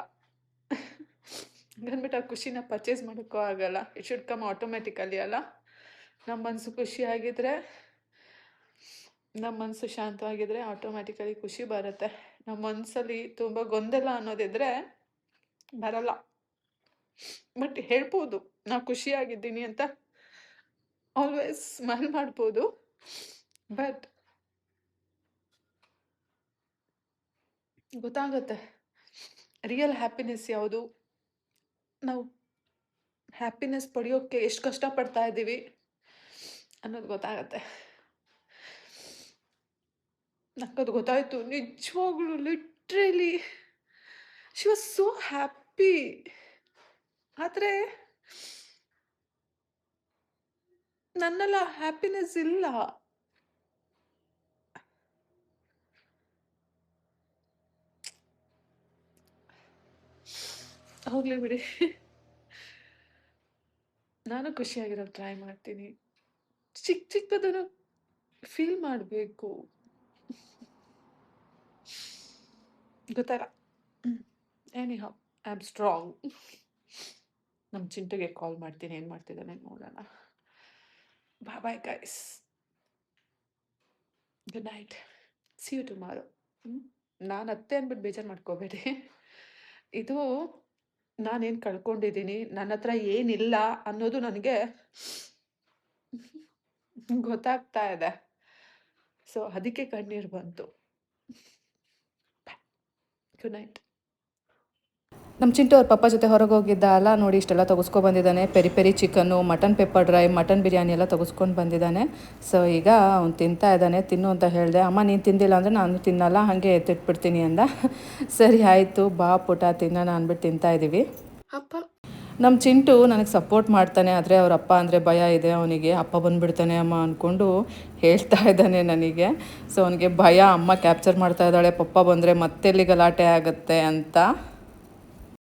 ಹಂಗನ್ಬಿಟ್ಟು ಆ ಖುಷಿನ ಪರ್ಚೇಸ್ ಮಾಡೋಕ್ಕೂ ಆಗಲ್ಲ. ಇಟ್ ಶುಡ್ ಕಮ್ ಆಟೋಮೆಟಿಕಲಿ ಅಲ್ಲ. ನಮ್ಮ ಮನಸ್ಸು ಖುಷಿಯಾಗಿದ್ದರೆ, ನಮ್ಮ ಮನಸ್ಸು ಶಾಂತವಾಗಿದ್ದರೆ ಆಟೋಮ್ಯಾಟಿಕಲಿ ಖುಷಿ ಬರುತ್ತೆ. ನಮ್ಮ ಮನಸ್ಸಲ್ಲಿ ತುಂಬ ಗೊಂದಲ ಅನ್ನೋದಿದ್ರೆ ಬರಲ್ಲ. ಬಟ್ ಹೇಳ್ಬೋದು ನಾ ಖುಷಿಯಾಗಿದ್ದೀನಿ ಅಂತ, ಆಲ್ವೇಸ್ ಸ್ಮೈಲ್ ಮಾಡ್ಬೋದು. ಬಟ್ ಗೊತ್ತಾಗುತ್ತೆ ರಿಯಲ್ ಹ್ಯಾಪಿನೆಸ್ ಯಾವುದು, ನಾವು ಹ್ಯಾಪಿನೆಸ್ ಪಡೆಯೋಕ್ಕೆ ಎಷ್ಟು ಕಷ್ಟಪಡ್ತಾ ಇದ್ದೀವಿ ಅನ್ನೋದು ಗೊತ್ತಾಗತ್ತೆ. ನಂಗದು ಗೊತ್ತಾಯಿತು ನಿಜವಾಗ್ಲೂ. Literally she was so happy. ಆದರೆ ನನ್ನೆಲ್ಲ ಹ್ಯಾಪಿನೆಸ್ ಇಲ್ಲ. ಹೋಗ್ಲಿ ಬಿಡಿ, ನಾನು ಖುಷಿಯಾಗಿರೋದು ಟ್ರೈ ಮಾಡ್ತೀನಿ. ಚಿಕ್ಕ ಚಿಕ್ಕದನ್ನು ಫೀಲ್ ಮಾಡಬೇಕು, ಗೊತ್ತಾಗ. Anyhow I am strong. ನಮ್ಮ ಚಿಂಟುಗೆ ಕಾಲ್ ಮಾಡ್ತೀನಿ, ಏನು ಮಾಡ್ತಿದ್ದಾನೆ ನೋಡೋಣ. Bye bye guys, good night, see you tomorrow. ನಾನು ಅತ್ತೆ ಅಂದ್ಬಿಟ್ಟು ಬೇಜಾರು ಮಾಡ್ಕೋಬೇಡಿ. ಇದು ನಾನೇನು ಕಳ್ಕೊಂಡಿದ್ದೀನಿ, ನನ್ನ ಹತ್ರ ಏನಿಲ್ಲ ಅನ್ನೋದು ನನಗೆ ಗೊತ್ತಾಗ್ತಾ ಇದೆ. ಸೊ ಅದಕ್ಕೆ ಕಣ್ಣೀರು ಬಂತು. Good night. ನಮ್ಮ ಚಿಂಟು ಅವ್ರ ಪಪ್ಪ ಜೊತೆ ಹೊರಗೆ ಹೋಗಿದ್ದ ಅಲ್ಲ, ನೋಡಿ ಇಷ್ಟೆಲ್ಲ ತೆಗೆಸ್ಕೊಂಡು ಬಂದಿದ್ದಾನೆ. Peri peri chicken, mutton pepper dry, mutton biryani ಎಲ್ಲ ತೆಗೆಸ್ಕೊಂಡು ಬಂದಿದ್ದಾನೆ. ಸೊ ಈಗ ಅವ್ನು ತಿಂತಾ ಇದ್ದಾನೆ. ತಿನ್ನು ಅಂತ ಹೇಳಿದೆ. ಅಮ್ಮ ನೀನು ತಿಂದಿಲ್ಲ ಅಂದರೆ ನಾನು ತಿನ್ನಲ್ಲ, ಹಾಗೆ ಎತ್ತಿಟ್ಬಿಡ್ತೀನಿ ಅಂದ. ಸರಿ ಆಯಿತು ಬಾ ಪುಟ ತಿನ್ನೋಣ ಅಂದ್ಬಿಟ್ಟು ತಿಂತಾಯಿದ್ದೀವಿ. ಅಪ್ಪ ನಮ್ಮ ಚಿಂಟು ನನಗೆ ಸಪೋರ್ಟ್ ಮಾಡ್ತಾನೆ, ಆದರೆ ಅವ್ರ ಅಪ್ಪ ಅಂದರೆ ಭಯ ಇದೆ ಅವನಿಗೆ. ಅಪ್ಪ ಬಂದುಬಿಡ್ತಾನೆ ಅಮ್ಮ ಅಂದ್ಕೊಂಡು ಹೇಳ್ತಾ ಇದ್ದಾನೆ ನನಗೆ. ಸೊ ಅವನಿಗೆ ಭಯ, ಅಮ್ಮ ಕ್ಯಾಪ್ಚರ್ ಮಾಡ್ತಾ ಇದ್ದಾಳೆ, ಪಪ್ಪ ಬಂದರೆ ಮತ್ತೆಲ್ಲಿ ಗಲಾಟೆ ಆಗುತ್ತೆ ಅಂತ.